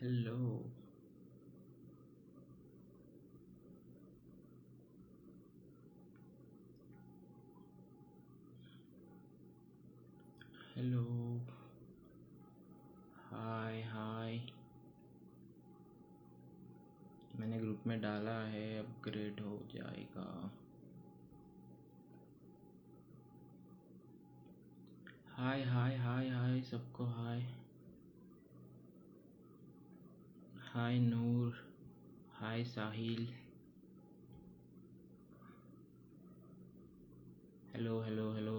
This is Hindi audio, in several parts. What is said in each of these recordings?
हेलो। हेलो। हाय हाय। मैंने ग्रुप में डाला है, अपग्रेड हो जाएगा। हाय हाय हाय हाय सबको hi. Hi Noor. Hi Sahil. Hello hello hello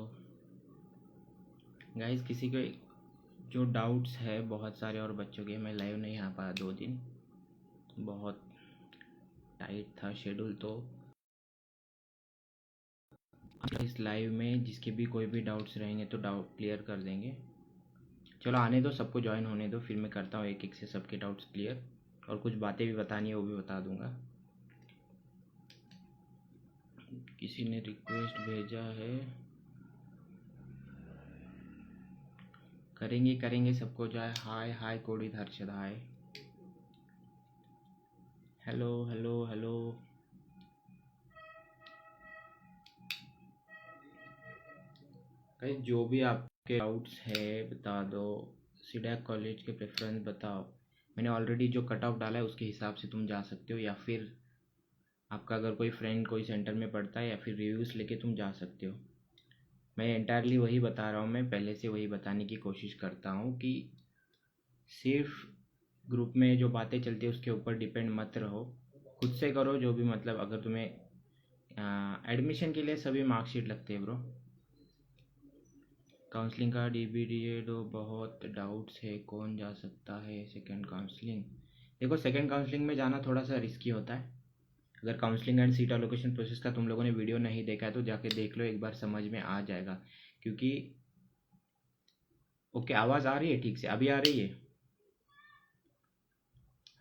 guys. किसी के जो डाउट्स है बहुत सारे और बच्चों के, मैं लाइव नहीं आ पाया 2 दिन, बहुत टाइट था शेड्यूल। तो इस लाइव में जिसके भी कोई भी डाउट्स रहेंगे तो डाउट क्लियर कर देंगे। चलो आने दो, सबको ज्वाइन होने दो, फिर मैं करता हूँ एक एक से सबके डाउट्स क्लियर। और कुछ बातें भी बतानी है वो भी बता दूंगा। किसी ने रिक्वेस्ट भेजा है, करेंगे करेंगे सबको जाए। हाय हाय कोडित Harshad hi. Hello hello hello. कहीं जो भी आपके डाउट्स है बता दो। सीडैक कॉलेज के प्रेफरेंस बताओ। मैंने ऑलरेडी जो कट ऑफ डाला है उसके हिसाब से तुम जा सकते हो, या फिर आपका अगर कोई फ्रेंड कोई सेंटर में पढ़ता है या फिर रिव्यूज़ लेके तुम जा सकते हो। मैं एंटायरली वही बता रहा हूँ, मैं पहले से वही बताने की कोशिश करता हूँ कि सिर्फ ग्रुप में जो बातें चलती है उसके ऊपर डिपेंड मत रहो। खुद से करो जो भी, मतलब अगर तुम्हें एडमिशन के लिए सभी मार्कशीट लगते हैं ब्रो। काउंसलिंग का डीबीडीए दो, बहुत डाउट्स है कौन जा सकता है सेकंड काउंसलिंग। देखो सेकंड काउंसलिंग में जाना थोड़ा सा रिस्की होता है। अगर counselling and seat allocation process का तुम लोगों ने वीडियो नहीं देखा है तो जाके देख लो, एक बार समझ में आ जाएगा। क्योंकि ओके, आवाज़ आ रही है ठीक से? अभी आ रही है?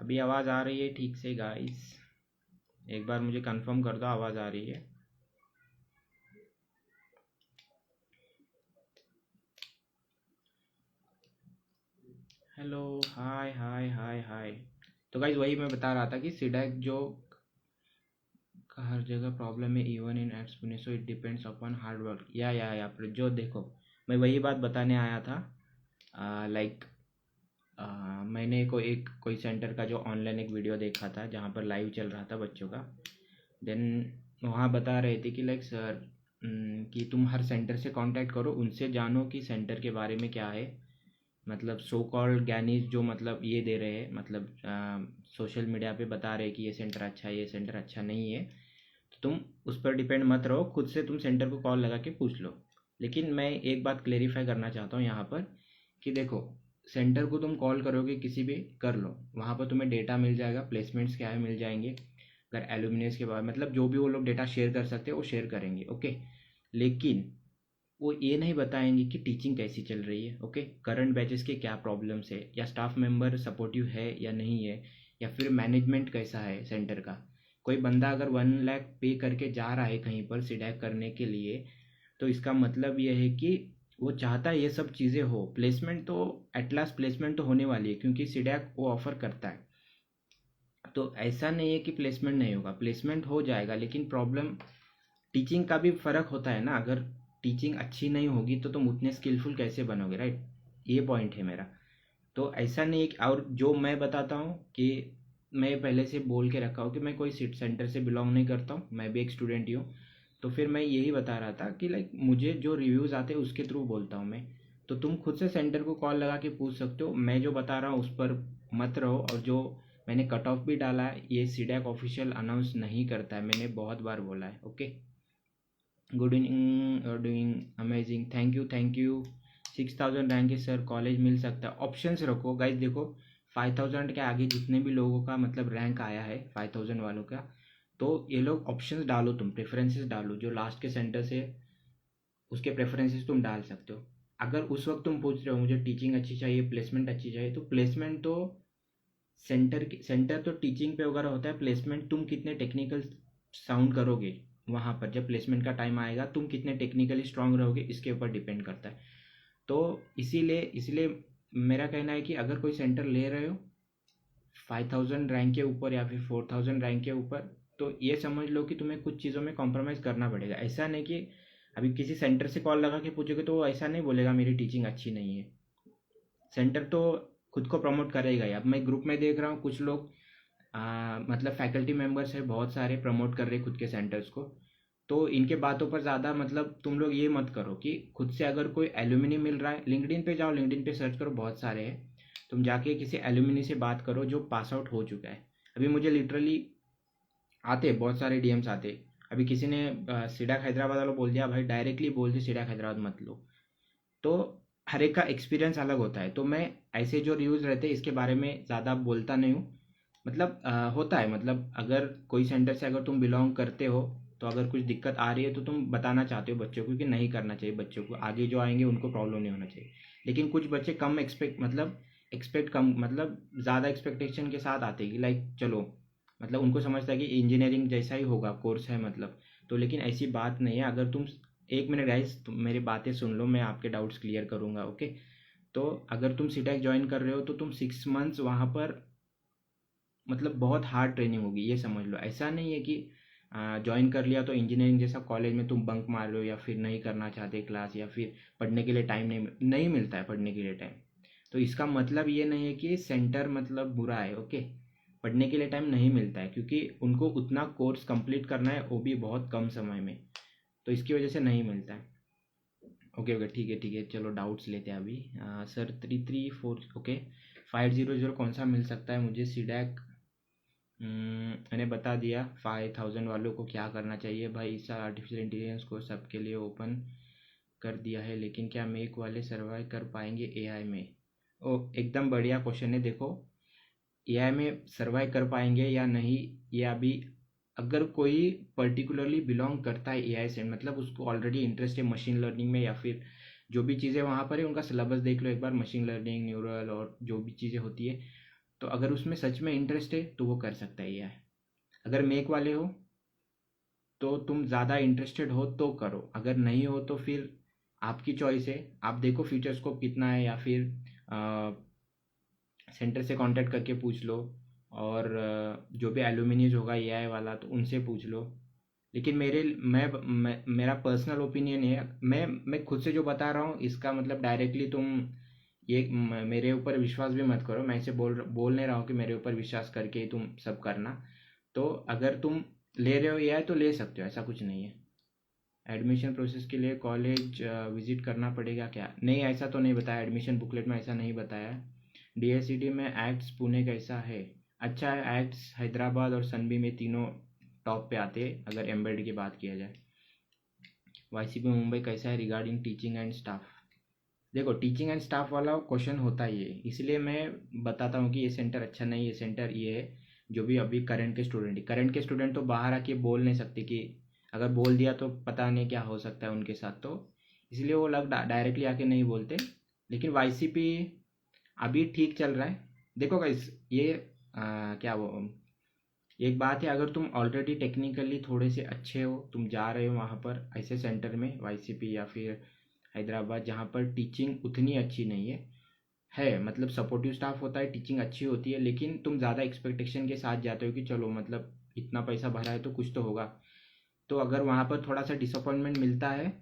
अभी आवाज़ आ रही है ठीक से गाइस? एक बार मुझे कंफर्म कर दो आवाज़ आ रही है। हेलो हाय हाय हाय हाय। तो गाइज वही मैं बता रहा था कि सीडैक जो का हर जगह प्रॉब्लम है, even in ACTS Pune, so it depends upon hard work. या जो देखो, मैं वही बात बताने आया था। लाइक मैंने कोई सेंटर का जो ऑनलाइन एक वीडियो देखा था जहाँ पर लाइव चल रहा था बच्चों का। देन वहाँ बता रहे थे कि लाइक सर कि तुम हर सेंटर से कांटेक्ट करो, उनसे जानो कि सेंटर के बारे में क्या है। मतलब सो कॉल्ड ज्ञानी जो मतलब ये दे रहे हैं, मतलब सोशल मीडिया पे बता रहे हैं कि ये सेंटर अच्छा है ये सेंटर अच्छा नहीं है, तो तुम उस पर डिपेंड मत रहो, खुद से तुम सेंटर को कॉल लगा के पूछ लो। लेकिन मैं एक बात क्लेरिफाई करना चाहता हूँ यहाँ पर कि देखो, सेंटर को तुम कॉल करोगे किसी भी कर लो, वहाँ पर तुम्हें डेटा मिल जाएगा, प्लेसमेंट्स क्या है मिल जाएंगे। अगर एलुमिनियस के बारे मतलब जो भी वो लोग डेटा शेयर कर सकते हैं वो शेयर करेंगे, ओके। लेकिन वो ये नहीं बताएंगे कि टीचिंग कैसी चल रही है, ओके, करंट बैचेस के क्या प्रॉब्लम्स है, या स्टाफ मेंबर सपोर्टिव है या नहीं है, या फिर मैनेजमेंट कैसा है सेंटर का। कोई बंदा अगर 1 लाख पे करके जा रहा है कहीं पर सीडैक करने के लिए, तो इसका मतलब ये है कि वो चाहता है ये सब चीज़ें हो। प्लेसमेंट तो एट लास्ट प्लेसमेंट तो होने वाली है, क्योंकि सीडैक वो ऑफर करता है। तो ऐसा नहीं है कि प्लेसमेंट नहीं होगा, प्लेसमेंट हो जाएगा, लेकिन प्रॉब्लम टीचिंग का भी फ़र्क होता है ना। अगर टीचिंग अच्छी नहीं होगी तो तुम उतने स्किलफुल कैसे बनोगे, राइट? ये पॉइंट है मेरा। तो ऐसा नहीं है और जो मैं बताता हूँ कि मैं पहले से बोल के रखा हूँ कि मैं कोई सीट सेंटर से बिलोंग नहीं करता हूँ, मैं भी एक स्टूडेंट ही हूँ। तो फिर मैं यही बता रहा था कि लाइक मुझे जो रिव्यूज़ आते हैं उसके थ्रू बोलता हूँ मैं। तो तुम खुद से सेंटर को कॉल लगा के पूछ सकते हो, मैं जो बता रहा हूँ उस पर मत रहो। और जो मैंने कट ऑफ भी डाला है ये सीडैक ऑफिशियल अनाउंस नहीं करता है, मैंने बहुत बार बोला है, ओके। गुड इवनिंग, और doing amazing, thank you. 6000 rank है सर, कॉलेज मिल सकता है? ऑप्शंस रखो गाइज, देखो 5000 के आगे जितने भी लोगों का मतलब रैंक आया है 5000 वालों का, तो ये लोग ऑप्शंस डालो, तुम प्रेफरेंसेस डालो, जो लास्ट के सेंटर से उसके प्रेफरेंसेस तुम डाल सकते हो। अगर उस वक्त तुम पूछ रहे हो मुझे टीचिंग अच्छी चाहिए प्लेसमेंट अच्छी चाहिए, तो प्लेसमेंट तो सेंटर तो टीचिंग पे वगैरह होता है, प्लेसमेंट तुम कितने टेक्निकल साउंड करोगे वहाँ पर, जब प्लेसमेंट का टाइम आएगा तुम कितने टेक्निकली स्ट्रांग रहोगे इसके ऊपर डिपेंड करता है। तो इसीलिए इसीलिए मेरा कहना है कि अगर कोई सेंटर ले रहे हो 5000 रैंक के ऊपर या फिर 4000 रैंक के ऊपर, तो ये समझ लो कि तुम्हें कुछ चीज़ों में कॉम्प्रोमाइज़ करना पड़ेगा। ऐसा नहीं कि अभी किसी सेंटर से कॉल लगा के पूछोगे तो वो ऐसा नहीं बोलेगा मेरी टीचिंग अच्छी नहीं है। सेंटर तो खुद को प्रमोट करेगा ही। अब मैं ग्रुप में देख रहा हूँ कुछ लोग मतलब फैकल्टी मेंबर्स है बहुत सारे प्रमोट कर रहे हैं खुद के सेंटर्स को। तो इनके बातों पर ज़्यादा मतलब तुम लोग ये मत करो कि खुद से अगर कोई एलुमिनी मिल रहा है, लिंक्डइन पे जाओ, लिंक्डइन पे सर्च करो, बहुत सारे हैं। तुम जाके किसी एलुमिनी से बात करो जो पास आउट हो चुका है। अभी मुझे लिटरली आते बहुत सारे डीएम्स आते। अभी किसी ने सीडाक हैदराबाद वालों बोल दिया, भाई डायरेक्टली बोल दिया सीडाक हैदराबाद मत लो। तो हर एक का एक्सपीरियंस अलग होता है, तो मैं ऐसे जो रिव्यूज़ रहते हैं इसके बारे में ज़्यादा बोलता नहीं हूँ। मतलब होता है, मतलब अगर कोई सेंटर से अगर तुम बिलोंग करते हो तो अगर कुछ दिक्कत आ रही है तो तुम बताना चाहते हो बच्चों को कि नहीं करना चाहिए, बच्चों को आगे जो आएंगे उनको प्रॉब्लम नहीं होना चाहिए। लेकिन कुछ बच्चे कम एक्सपेक्ट कम मतलब ज़्यादा एक्सपेक्टेशन के साथ आते हैं कि लाइक चलो, मतलब उनको समझता है कि इंजीनियरिंग जैसा ही होगा, कोर्स है मतलब। तो लेकिन ऐसी बात नहीं है। अगर तुम 1 मिनट गाइस, तुम मेरी बातें सुन लो, मैं आपके डाउट्स क्लियर करूंगा, ओके। तो अगर तुम सीटेक ज्वाइन कर रहे हो तो तुम 6 मंथ्स वहाँ पर मतलब बहुत हार्ड ट्रेनिंग होगी, ये समझ लो। ऐसा नहीं है कि ज्वाइन कर लिया तो इंजीनियरिंग जैसा कॉलेज में तुम बंक मार रहे हो या फिर नहीं करना चाहते क्लास, या फिर पढ़ने के लिए टाइम नहीं मिलता है पढ़ने के लिए टाइम। तो इसका मतलब ये नहीं है कि सेंटर मतलब बुरा है, ओके। पढ़ने के लिए टाइम नहीं मिलता है क्योंकि उनको उतना कोर्स कंप्लीट करना है, वो भी बहुत कम समय में। तो इसकी वजह से नहीं मिलता है। ओके ओके, ठीक है ठीक है, चलो डाउट्स लेते हैं अभी। Sir 334, okay. 500 कौन सा मिल सकता है मुझे सीडैक? मैंने बता दिया 5000 वालों को क्या करना चाहिए भाई। इस आर्टिफिशियल इंटेलिजेंस को सबके लिए ओपन कर दिया है, लेकिन क्या मेक वाले सर्वाइव कर पाएंगे एआई में? ओ, एकदम बढ़िया क्वेश्चन है। देखो, एआई में सर्वाइव कर पाएंगे या नहीं, ये अभी, अगर कोई पर्टिकुलरली बिलोंग करता है एआई से, मतलब उसको ऑलरेडी इंटरेस्ट है मशीन लर्निंग में या फिर जो भी चीज़ें वहाँ पर है, उनका सिलेबस देख लो एक बार, मशीन लर्निंग, न्यूरल और जो भी चीज़ें होती है। तो अगर उसमें सच में इंटरेस्ट है तो वो कर सकता है एआई। अगर मेक वाले हो तो तुम ज़्यादा इंटरेस्टेड हो तो करो, अगर नहीं हो तो फिर आपकी चॉइस है। आप देखो फ्यूचर स्कोप कितना है, या फिर सेंटर से कांटेक्ट करके पूछ लो। और जो भी एलुमिनीज होगा एआई वाला तो उनसे पूछ लो। लेकिन मेरा पर्सनल ओपिनियन है, मैं खुद से जो बता रहा हूँ इसका मतलब डायरेक्टली तुम ये मेरे ऊपर विश्वास भी मत करो। मैं ऐसे बोल नहीं रहा हूँ कि मेरे ऊपर विश्वास करके ही तुम सब करना। तो अगर तुम ले रहे हो एआई तो ले सकते हो, ऐसा कुछ नहीं है। एडमिशन प्रोसेस के लिए कॉलेज विजिट करना पड़ेगा क्या? नहीं, ऐसा तो नहीं बताया, एडमिशन बुकलेट में ऐसा नहीं बताया। डीएससीडी में एक्ट्स पुणे कैसा है? अच्छा है, एक्ट्स हैदराबाद और सनबी में तीनों टॉप पे आते हैं अगर एम्बेड की बात किया जाए। वाईसीपी मुंबई कैसा है रिगार्डिंग टीचिंग एंड स्टाफ? देखो, टीचिंग एंड स्टाफ वाला क्वेश्चन होता ही है, इसलिए मैं बताता हूँ कि ये सेंटर अच्छा नहीं, ये सेंटर ये है। जो भी अभी करंट के स्टूडेंट तो बाहर आके बोल नहीं सकते कि अगर बोल दिया तो पता नहीं क्या हो सकता है उनके साथ, तो इसलिए वो लोग डायरेक्टली आके नहीं बोलते। लेकिन वाईसीपी अभी ठीक चल रहा है। देखो गाइस, ये क्या वो एक बात है, अगर तुम ऑलरेडी टेक्निकली थोड़े से अच्छे हो, तुम जा रहे हो वहाँ पर ऐसे सेंटर में वाईसीपी या फिर हैदराबाद जहाँ पर टीचिंग उतनी अच्छी नहीं है मतलब सपोर्टिव स्टाफ होता है, टीचिंग अच्छी होती है, लेकिन तुम ज़्यादा एक्सपेक्टेशन के साथ जाते हो कि चलो मतलब इतना पैसा भरा है तो कुछ तो होगा। तो अगर वहाँ पर थोड़ा सा डिसअपॉइंटमेंट मिलता है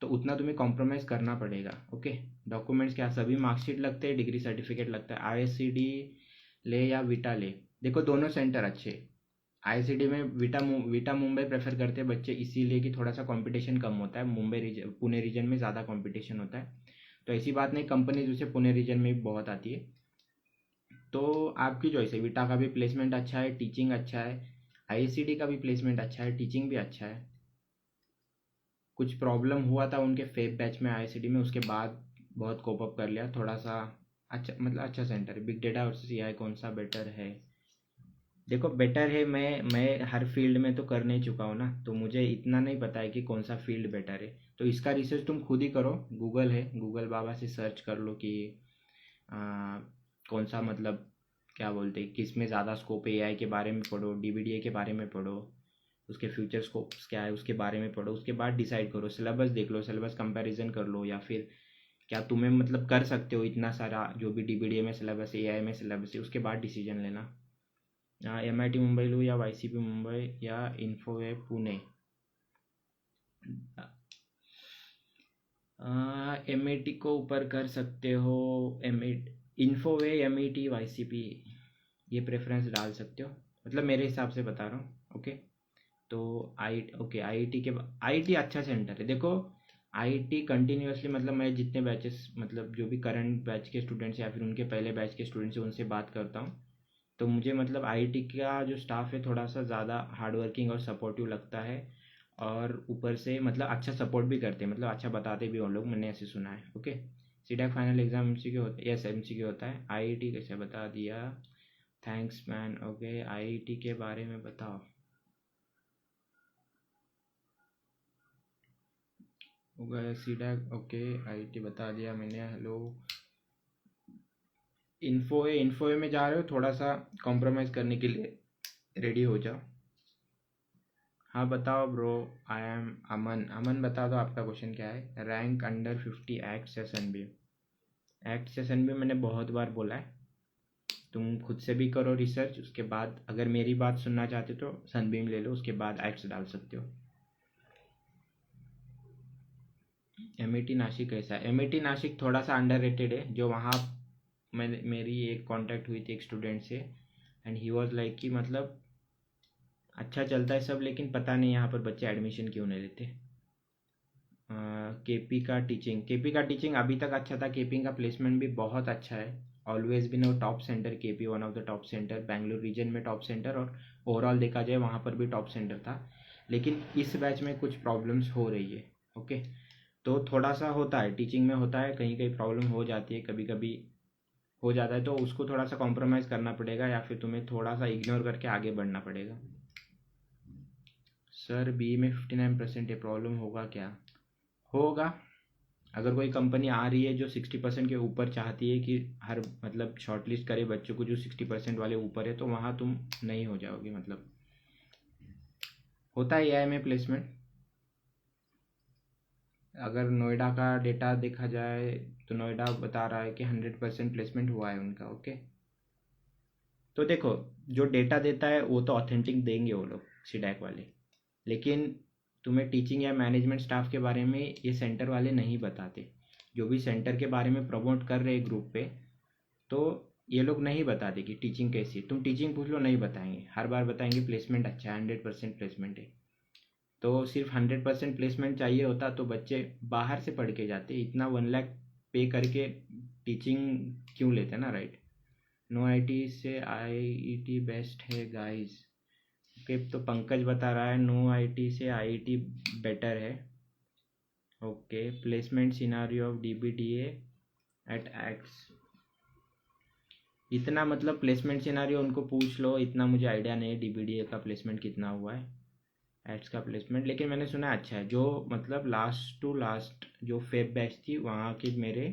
तो उतना तुम्हें कॉम्प्रोमाइज़ करना पड़ेगा, ओके। डॉक्यूमेंट्स क्या, सभी मार्कशीट लगते हैं, डिग्री सर्टिफिकेट लगता है। आईएससीडी ले या विटा ले? देखो, दोनों सेंटर अच्छे। आईआईसीडी में विटा मुंबई प्रेफर करते हैं बच्चे, इसीलिए कि थोड़ा सा कंपटीशन कम होता है। मुंबई रीजन, पुणे रीजन में ज़्यादा कंपटीशन होता है। तो ऐसी बात नहीं, कंपनीज उसे पुणे रीजन में भी बहुत आती है। तो आपकी चॉइस है, विटा का भी प्लेसमेंट अच्छा है, टीचिंग अच्छा है। आईआईसीडी का भी प्लेसमेंट अच्छा है, टीचिंग भी अच्छा है। कुछ प्रॉब्लम हुआ था उनके फेब बैच में आईआईसीडी में, उसके बाद बहुत कोप अप कर लिया थोड़ा सा। अच्छा मतलब अच्छा सेंटर है। बिग डेटा वर्सेस एआई कौन सा बेटर है? देखो, बेटर है, मैं हर फील्ड में तो कर नहीं चुका हूँ ना, तो मुझे इतना नहीं पता है कि कौन सा फील्ड बेटर है। तो इसका रिसर्च तुम खुद ही करो, गूगल है, गूगल बाबा से सर्च कर लो कि आ, कौन सा मतलब क्या बोलते हैं, किस में ज़्यादा स्कोप है। एआई के बारे में पढ़ो, डीबीडीए के बारे में पढ़ो, उसके फ्यूचर स्कोप्स क्या है उसके बारे में पढ़ो। उसके बाद डिसाइड करो, सिलेबस देख लो, सिलेबस कंपैरिजन कर लो, या फिर क्या तुम्हें मतलब कर सकते हो इतना सारा जो भी डीबीडीए में सिलेबस है, एआई में सिलेबस है, उसके बाद डिसीजन लेना। MIT मुंबई लूँ या YCP मुंबई या इन्फोवेव पुणे? MIT को ऊपर कर सकते हो, इन्फोवे, MIT, YCP, ये प्रेफरेंस डाल सकते हो, मतलब मेरे हिसाब से बता रहा हूँ। ओके, तो ओके, IIT अच्छा सेंटर है। देखो, IIT कंटिन्यूसली, मतलब मैं जितने बैचेस, मतलब जो भी करंट बैच के स्टूडेंट्स या फिर उनके पहले बैच के स्टूडेंट्स हैं उनसे बात करता हूँ, तो मुझे मतलब IIT का जो स्टाफ है थोड़ा सा ज़्यादा हार्ड वर्किंग और सपोर्टिव लगता है, और ऊपर से मतलब अच्छा सपोर्ट भी करते हैं, मतलब अच्छा बताते भी वो लोग, मैंने ऐसे सुना है। ओके, सीटेक फाइनल एग्जाम MCQ होता है? यस, MCQ होता है। IIT कैसे बता दिया, थैंक्स मैन। ओके, IIT के बारे में बताओ। हो गया सीटेक। ओके, IIT बता दिया मैंने। हेलो, इन्फो में जा रहे हो, थोड़ा सा कॉम्प्रोमाइज़ करने के लिए रेडी हो जाओ। हाँ बताओ ब्रो। आई एम अमन। अमन बता दो आपका क्वेश्चन क्या है। रैंक अंडर 50 एक्ट या सनबीम? एक्ट या सनबीम मैंने बहुत बार बोला है, तुम खुद से भी करो रिसर्च, उसके बाद अगर मेरी बात सुनना चाहते हो तो सनबीम ले लो, उसके बाद एक्ट्स डाल सकते हो। MIT नासिक कैसा है? MIT नासिक थोड़ा सा अंडररेटेड है। जो वहाँ मैंने, मेरी एक कांटेक्ट हुई थी एक स्टूडेंट से, एंड ही वाज लाइक कि मतलब अच्छा चलता है सब, लेकिन पता नहीं यहाँ पर बच्चे एडमिशन क्यों नहीं लेते। केपी का टीचिंग अभी तक अच्छा था। केपी का प्लेसमेंट भी बहुत अच्छा है। Always been a top centre, KP one of the top centre, Bangalore region में टॉप सेंटर, और ओवरऑल देखा जाए वहाँ पर भी टॉप सेंटर था। लेकिन इस बैच में कुछ प्रॉब्लम्स हो रही है। ओके, तो थोड़ा सा होता है, टीचिंग में होता है, कहीं कहीं प्रॉब्लम हो जाती है, कभी कभी हो जाता है, तो उसको थोड़ा सा कॉम्प्रोमाइज़ करना पड़ेगा, या फिर तुम्हें थोड़ा सा इग्नोर करके आगे बढ़ना पड़ेगा। सर बी में 59% है, प्रॉब्लम होगा क्या? होगा। अगर कोई कंपनी आ रही है जो 60% के ऊपर चाहती है कि हर मतलब शॉर्टलिस्ट करे बच्चों को जो 60% वाले ऊपर है, तो वहाँ तुम नहीं हो जाओगे। मतलब होता है AI में प्लेसमेंट। अगर नोएडा का डेटा देखा जाए तो नोएडा बता रहा है कि 100% प्लेसमेंट हुआ है उनका। ओके, तो देखो, जो डेटा देता है वो तो ऑथेंटिक देंगे वो लोग, सीडैक वाले, लेकिन तुम्हें टीचिंग या मैनेजमेंट स्टाफ के बारे में ये सेंटर वाले नहीं बताते। जो भी सेंटर के बारे में प्रमोट कर रहे हैं ग्रुप पे, तो ये लोग नहीं बताते कि टीचिंग कैसी है। तुम टीचिंग पूछ लो, नहीं बताएंगे, हर बार बताएंगे प्लेसमेंट अच्छा है, 100% प्लेसमेंट है। तो सिर्फ 100% प्लेसमेंट चाहिए होता तो बच्चे बाहर से पढ़ के जाते, इतना 1 लाख पे करके टीचिंग क्यों लेते ना, राइट? नो IIT से IIT बेस्ट है गाइस। ओके, तो पंकज बता रहा है नो IIT से IIT बेटर है। Okay, placement scenario of DBDA at एक्स। इतना मतलब प्लेसमेंट सिनारियो उनको पूछ लो, इतना मुझे आइडिया नहीं है DBDA का प्लेसमेंट कितना हुआ है, एड्स का प्लेसमेंट, लेकिन मैंने सुना है अच्छा है। जो मतलब लास्ट टू लास्ट जो फेब बैच थी वहाँ के मेरे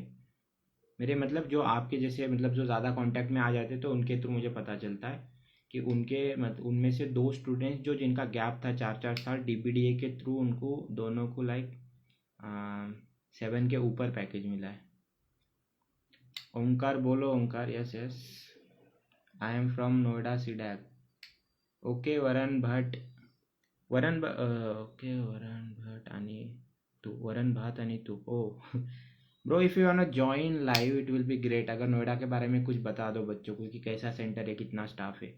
मेरे मतलब जो आपके जैसे, मतलब जो ज़्यादा कांटेक्ट में आ जाते तो उनके थ्रू मुझे पता चलता है कि उनके मतलब उनमें से 2 स्टूडेंट्स जो जिनका गैप था 4-4 साल, DBDA के थ्रू उनको दोनों को लाइक 7 के ऊपर पैकेज मिला है। ओंकार बोलो, Omkar. Yes yes, I am from Noida CDAC. Okay, Varan Bhatt, okay, Varan Bhatt आणि तू, वरण भात आणि तू, oh bro, if you want to join live it will be great. अगर नोएडा के बारे में कुछ बता दो बच्चों को कि कैसा सेंटर है, कितना स्टाफ है।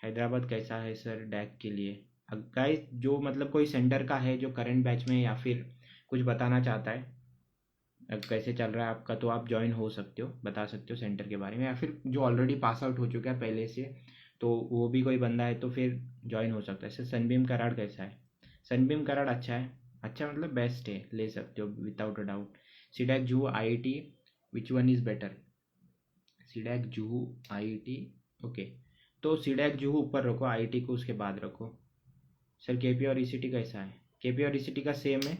हैदराबाद कैसा है सर डैक के लिए? गाइस, जो मतलब कोई सेंटर का है जो करंट बैच में, या फिर कुछ बताना चाहता है कैसे चल रहा है आपका, तो आप ज्वाइन हो सकते हो, बता सकते हो सेंटर के बारे में, या फिर जो ऑलरेडी पास आउट हो चुका है पहले से, तो वो भी कोई बंदा है तो फिर ज्वाइन हो सकता है। जैसे सनबीम कराड़ कैसा है? सनबीम कराड़ अच्छा है, अच्छा मतलब बेस्ट है, ले सकते हो without a doubt. CDAC Juhu IIT, which one is better? CDAC Juhu IIT, okay, तो सीडैक जूहू ऊपर रखो, IIT को उसके बाद रखो। सर KP और ECT कैसा है? KP और ECT का सेम है,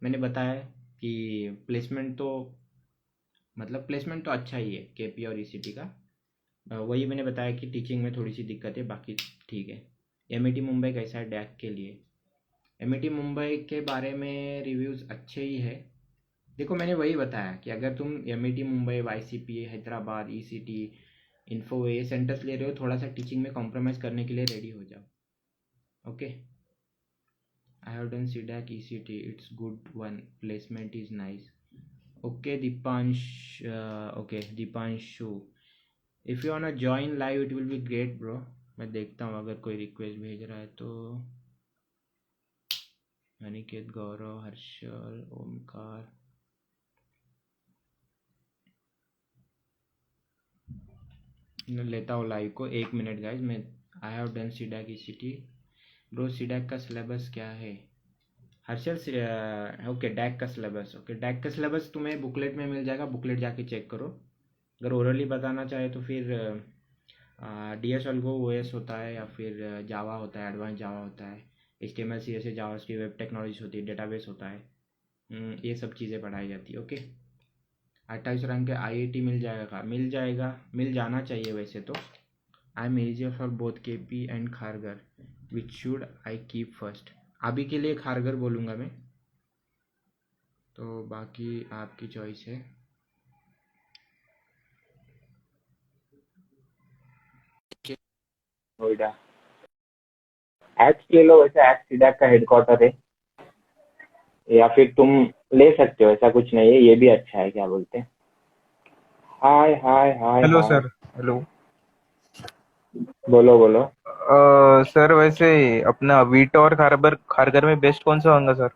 मैंने बताया कि प्लेसमेंट तो मतलब प्लेसमेंट तो अच्छा ही है KP और ECT का। वही मैंने बताया कि टीचिंग में थोड़ी सी दिक्कत है, बाकी ठीक है। MIT मुंबई कैसा है डैक के लिए? MIT मुंबई के बारे में रिव्यूज़ अच्छे ही है। देखो, मैंने वही बताया कि अगर तुम MIT Mumbai, YCP Hyderabad, ECT, info ये सेंटर्स ले रहे हो, थोड़ा सा टीचिंग में कॉम्प्रोमाइज़ करने के लिए रेडी हो जाओ। Okay, I have done CDAC ECT, it's good one, placement is nice. Okay Deepansh, okay Deepanshu, if you want join live it will be great bro. मैं देखता हूँ अगर कोई रिक्वेस्ट भेज रहा है तो। अनिकेत, गौरव, हर्षल, ओमकार, मैं लेता हूँ लाइव को 1 मिनट गाइज। मैं आई have done CDAC ECT bro. CDAC का सिलेबस क्या है हर्षल? ओके डैक का सिलेबस, ओके डैक का सिलेबस तुम्हें बुकलेट में मिल जाएगा, बुकलेट जाके चेक करो। अगर ओरली बताना चाहे तो फिर DS Algo OS होता है, या फिर जावा होता है, एडवांस जावा होता है, HTML CSS JavaScript web technology होती है, डेटाबेस होता है, ये सब चीज़ें पढ़ाई जाती है। ओके 28 रैंक के IIT मिल जाएगा, मिल जाना चाहिए वैसे तो। I am eligible for both KP and Kharghar, which should I keep first? अभी के लिए खारगर बोलूँगा मैं, तो बाकी आपकी चॉइस है। नोएडा एच ले लो, वैसे एच सीडैक का हेडक्वार्टर है, या फिर तुम ले सकते हो, ऐसा कुछ नहीं है, ये भी अच्छा है। क्या बोलते हैं? Hi hi hi hello hi, sir. Hello बोलो बोलो। सर, वैसे अपना वीटा और खारगर में बेस्ट कौन सा होगा सर?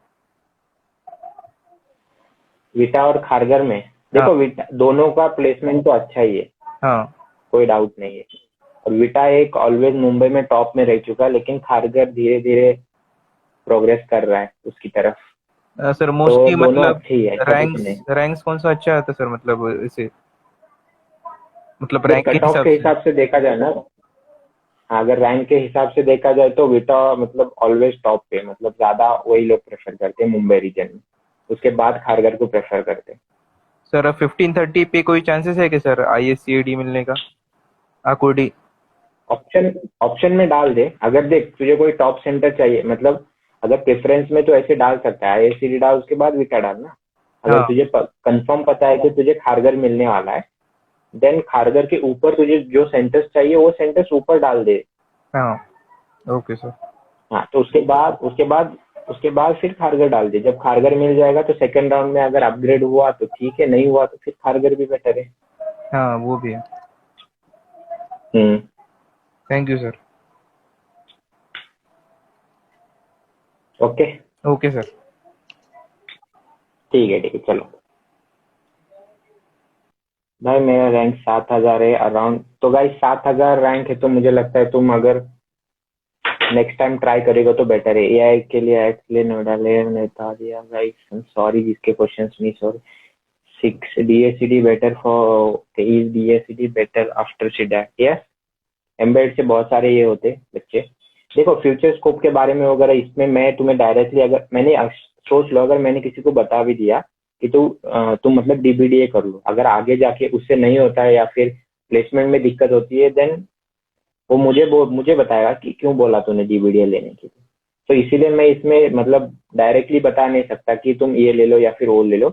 विटा और खारगर में हाँ देखो, विटा दोनों का प्लेसमेंट तो अच्छा ही है, हाँ। कोई डाउट नहीं है। और विटा एक ऑलवेज मुंबई में टॉप में रह चुका है, लेकिन खारगर धीरे धीरे प्रोग्रेस कर रहा है उसकी तरफ। सर तो मोस्टली दोनों मतलब अच्छे ही है, ऐसा कुछ रैंक्स नहीं। रैंक्स कौन सा अच्छा आता है सर, मतलब इसे, मतलब देख रैंक के कट ऑफ हिसाब के से? हिसाब से देखा जाए ना, अगर रैंक के हिसाब से देखा जाए तो विटा मतलब ऑलवेज टॉप पे, मतलब ज्यादा वही लोग प्रेफर करते हैं मुंबई रीजन में, उसके बाद खारगर को प्रेफर करते हैं। सर 1530 पे कोई चांसेस है कि सर ISCAD मिलने का? आकुर्डी? ऑप्शन ऑप्शन में डाल दे। अगर देख तुझे कोई टॉप सेंटर चाहिए, मतलब अगर प्रेफरेंस में, तो ऐसे डाल सकता है, ISCD डाल, उसके बाद विटा डालना। अगर हाँ तुझे कंफर्म पता है कि तुझे खारगर मिलने वाला है, देन खारगर के ऊपर तुझे जो सेंटर्स चाहिए वो सेंटर्स ऊपर डाल दे। हाँ। Okay sir. हाँ, तो उसके बाद फिर खारगर डाल दे। जब खारगर मिल जाएगा तो सेकंड राउंड में अगर अपग्रेड हुआ तो ठीक है, नहीं हुआ तो फिर खारगर भी बेटर है। हाँ वो भी है। हम्म। Thank you sir. Okay, okay sir. ठीक है चलो। भाई मेरा रैंक 7,000 है अराउंड, तो गाइस 7,000 रैंक है, तो मुझे लगता है तुम अगर नेक्स्ट टाइम ट्राई करेगा तो बेटर है। AI के लिए एक्स ले, नोएडा ले, बता दिया गाइस, सॉरी जिसके क्वेश्चंस मिस हो रहे। 6 DACD better for, is DACD better after CDAC? Yes, embed से बहुत सारे ये होते बच्चे। देखो फ्यूचर स्कोप के बारे में वगैरह, इसमें मैं तुम्हें डायरेक्टली, अगर मैंने सोच लो, अगर मैंने किसी को बता भी दिया कि तुम मतलब DBDA कर लो, अगर आगे जाके उससे नहीं होता है या फिर प्लेसमेंट में दिक्कत होती है, देन वो मुझे बताएगा कि क्यों बोला तूने DBDA लेने के लिए। तो इसीलिए मैं इसमें मतलब डायरेक्टली बता नहीं सकता कि तुम ये ले लो या फिर वो ले लो।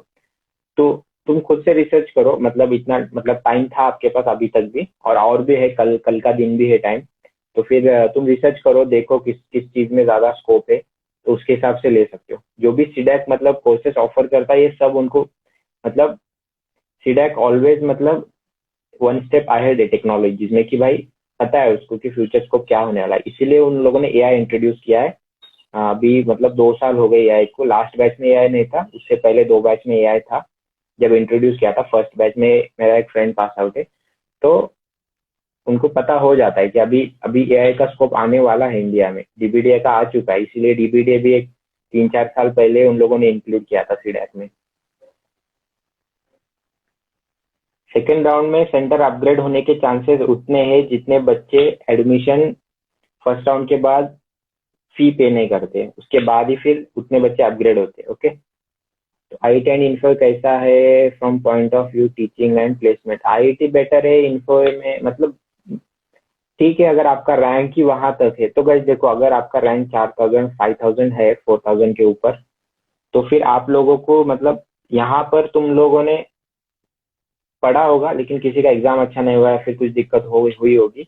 तो तुम खुद से रिसर्च करो, मतलब इतना मतलब टाइम था आपके पास अभी तक भी, और भी है, कल कल का दिन भी है टाइम। तो फिर तुम रिसर्च करो, देखो किस किस चीज में ज्यादा स्कोप है, तो उसके हिसाब से ले सकते हो। जो भी सीडैक मतलब कोर्सेस ऑफर करता है, ये सब उनको मतलब सीडैक ऑलवेज मतलब वन स्टेप अहेड है टेक्नोलॉजीज में, कि भाई पता है उसको कि फ्यूचर स्कोप क्या होने वाला है, इसीलिए उन लोगों ने AI इंट्रोड्यूस किया है। अभी मतलब 2 साल हो गए AI को, लास्ट बैच में AI नहीं था, उससे पहले 2 बैच में AI था। जब इंट्रोड्यूस किया था फर्स्ट बैच में, मेरा एक फ्रेंड पास आउट है, तो उनको पता हो जाता है कि अभी अभी AI का स्कोप आने वाला है इंडिया में, DBDA का आ चुका है, इसीलिए DBDA भी एक 3-4 साल पहले उन लोगों ने इंक्लूड किया था सीडैक में। सेकेंड राउंड में सेंटर अपग्रेड होने के चांसेस उतने हैं जितने बच्चे एडमिशन फर्स्ट राउंड के बाद फी पे नहीं करते, उसके बाद ही फिर उतने बच्चे अपग्रेड होते हैं। ओके, तो IIT एंड इन्फो कैसा है from point of view teaching and placement? IIT better है, इन्फो में मतलब ठीक है, अगर आपका रैंक ही वहां तक है तो गाइस देखो, अगर आपका रैंक 4,000 5,000 है, 4,000 के ऊपर, तो फिर आप लोगों को मतलब यहाँ पर तुम लोगों ने पढ़ा होगा लेकिन किसी का एग्जाम अच्छा नहीं हुआ है, फिर कुछ दिक्कत हो हुई होगी,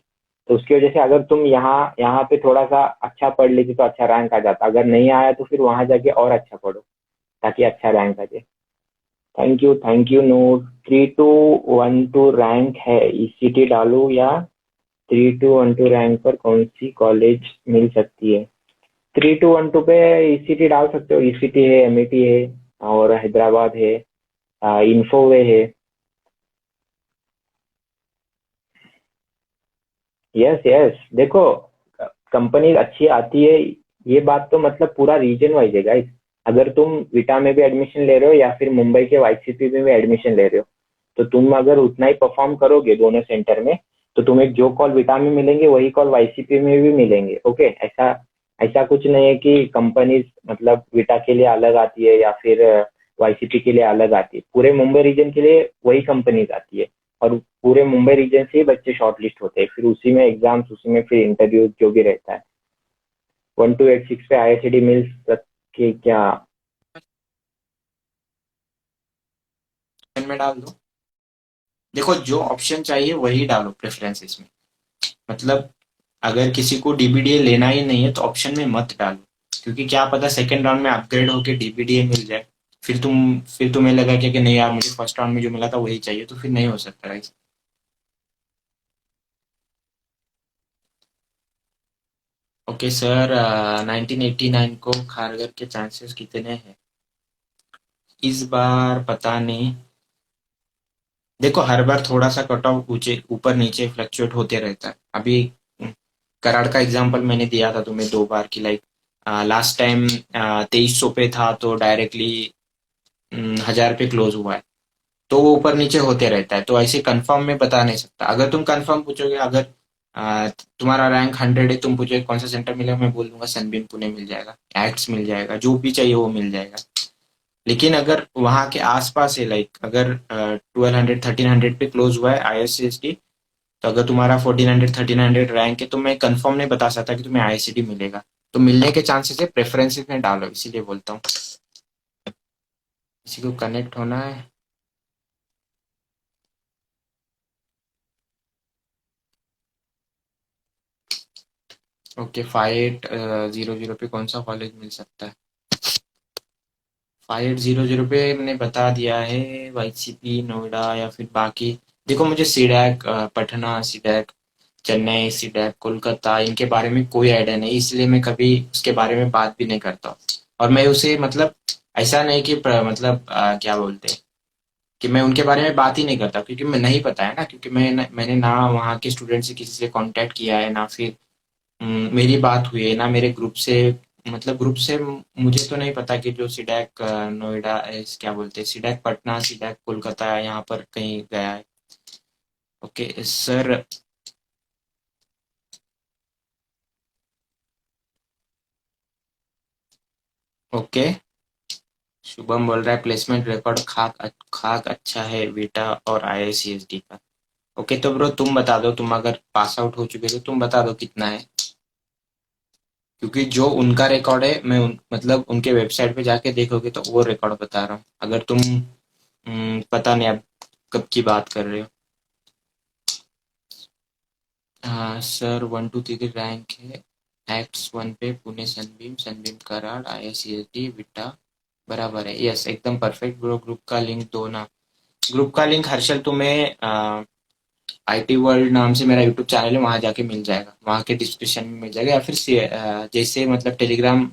तो उसकी वजह से अगर तुम यहाँ यहाँ पे थोड़ा सा अच्छा पढ़ लेती तो अच्छा रैंक आ जाता, अगर नहीं आया तो फिर वहां जाके और अच्छा पढ़ो ताकि अच्छा रैंक आ जाए। Thank you Noor. 3212 रैंक है, ईसीटी डालू या 3212 रैंक पर कौन सी कॉलेज मिल सकती है? 3212 पे ईसीटी डाल सकते हो, ईसीटी है, एमईटी है, और हैदराबाद है, इन्फोवे है। यस यस, देखो कंपनी अच्छी आती है, ये बात तो मतलब पूरा रीजन वाइज है गाइस। अगर तुम विटा में भी एडमिशन ले रहे हो या फिर मुंबई के वाईसीपी में भी एडमिशन ले रहे हो, तो तुम अगर उतना ही परफॉर्म करोगे दोनों सेंटर में, तो तुम्हें जो कॉल विटा में मिलेंगे वही कॉल वाईसीपी में भी मिलेंगे। ओके, ऐसा ऐसा कुछ नहीं है कि कंपनी मतलब विटा के लिए अलग आती है या फिर वाईसीपी के लिए अलग आती है, पूरे मुंबई रीजन के लिए वही कंपनीज आती है। और पूरे मुंबई रीजन से ही बच्चे शॉर्टलिस्ट होते हैं, फिर उसी में एग्जाम्स, उसी में फिर इंटरव्यू जो भी रहता है। 1286 पे आईआईटी मिल सके क्या? में डाल दो। देखो जो ऑप्शन चाहिए वही डालो प्रेफरेंसेस में। मतलब अगर किसी को डीबीडीए लेना ही नहीं है तो ऑप्शन में मत डालो, क्योंकि क्या पता सेकंड राउंड में अपग्रेड होके डीबीडीए मिल जाए। फिर तुम्हें लगा कि नहीं यार मुझे फर्स्ट राउंड में जो मिला था वही चाहिए, तो फिर नहीं हो सकता राइट। ओके सर, 1989 को खारगर के चांसेस कितने हैं इस बार? पता नहीं। देखो हर बार थोड़ा सा कट ऑफ ऊंचे ऊपर नीचे फ्लक्चुएट होते रहता है। अभी कराड़ का एग्जांपल मैंने दिया था तुम्हें 2 बार की, लाइक लास्ट टाइम 2300 पे था तो डायरेक्टली 1000 पे क्लोज हुआ है। तो वो ऊपर नीचे होते रहता है, तो ऐसे कंफर्म में बता नहीं सकता। अगर तुम कंफर्म पूछोगे, अगर तुम्हारा रैंक 100 है, तुम पूछोगे कौन सा सेंटर मिलेगा, मैं बोल दूंगा सनबीम पुणे मिल जाएगा, एक्ट्स मिल जाएगा, जो भी चाहिए वो मिल जाएगा। लेकिन अगर वहां के आसपास है, लाइक अगर 1200 1300 पे क्लोज हुआ है आईएससीएसडी, तो अगर तुम्हारा 1400 1300 रैंक है तो मैं कंफर्म नहीं बता सकता कि तुम्हें आईसीडी मिलेगा। तो मिलने के चांसेस है, प्रेफरेंसेस में डालो, इसीलिए बोलता हूँ। किसी को कनेक्ट होना है? ओके, 5800 पे कौन सा कॉलेज मिल सकता है? 5800 पे मैंने बता दिया है, वाईसीपी नोएडा या फिर बाकी। देखो मुझे CDAC Patna, CDAC Chennai, CDAC Kolkata, इनके बारे में कोई आइडिया नहीं, इसलिए मैं कभी उसके बारे में बात भी नहीं करता। और मैं उसे मतलब ऐसा नहीं कि मतलब क्या बोलते हैं कि मैं उनके बारे में बात ही नहीं करता, क्योंकि मैं नहीं पता है ना, क्योंकि मैंने ना वहाँ के स्टूडेंट से किसी से कांटेक्ट किया है, ना फिर मेरी बात हुई है ना मेरे ग्रुप से। मतलब ग्रुप से मुझे तो नहीं पता कि जो सीडैक नोएडा क्या बोलते हैं, सीडैक पटना, सीडैक कोलकाता यहाँ पर कहीं गया है। Okay sir. ओके, शुभम बोल रहा है प्लेसमेंट रिकॉर्ड खाक खाक अच्छा है बेटा और आईआईसीएसडी का। ओके तो ब्रो तुम बता दो, तुम अगर पास आउट हो चुके हो तो तुम बता दो कितना है, क्योंकि जो उनका रिकॉर्ड है मैं मतलब उनके वेबसाइट पे जाके देखोगे तो वो रिकॉर्ड बता रहा हूँ। अगर तुम पता नहीं आप कब की बात कर रहे हो। हाँ सर, 1 2 3 रैंक है, एक्ट्स 1 पे पुणे सनबीम, सनबीम कराड़, आईआईसीएसडी विटा, बराबर है। यस एकदम परफेक्ट ब्रो। ग्रुप का लिंक दो ना। ग्रुप का लिंक हर्षल तुम्हें आईटी वर्ल्ड नाम से मेरा यूट्यूब चैनल है, वहां जाके मिल जाएगा, वहां के डिस्क्रिप्शन में मिल जाएगा, या फिर जैसे मतलब टेलीग्राम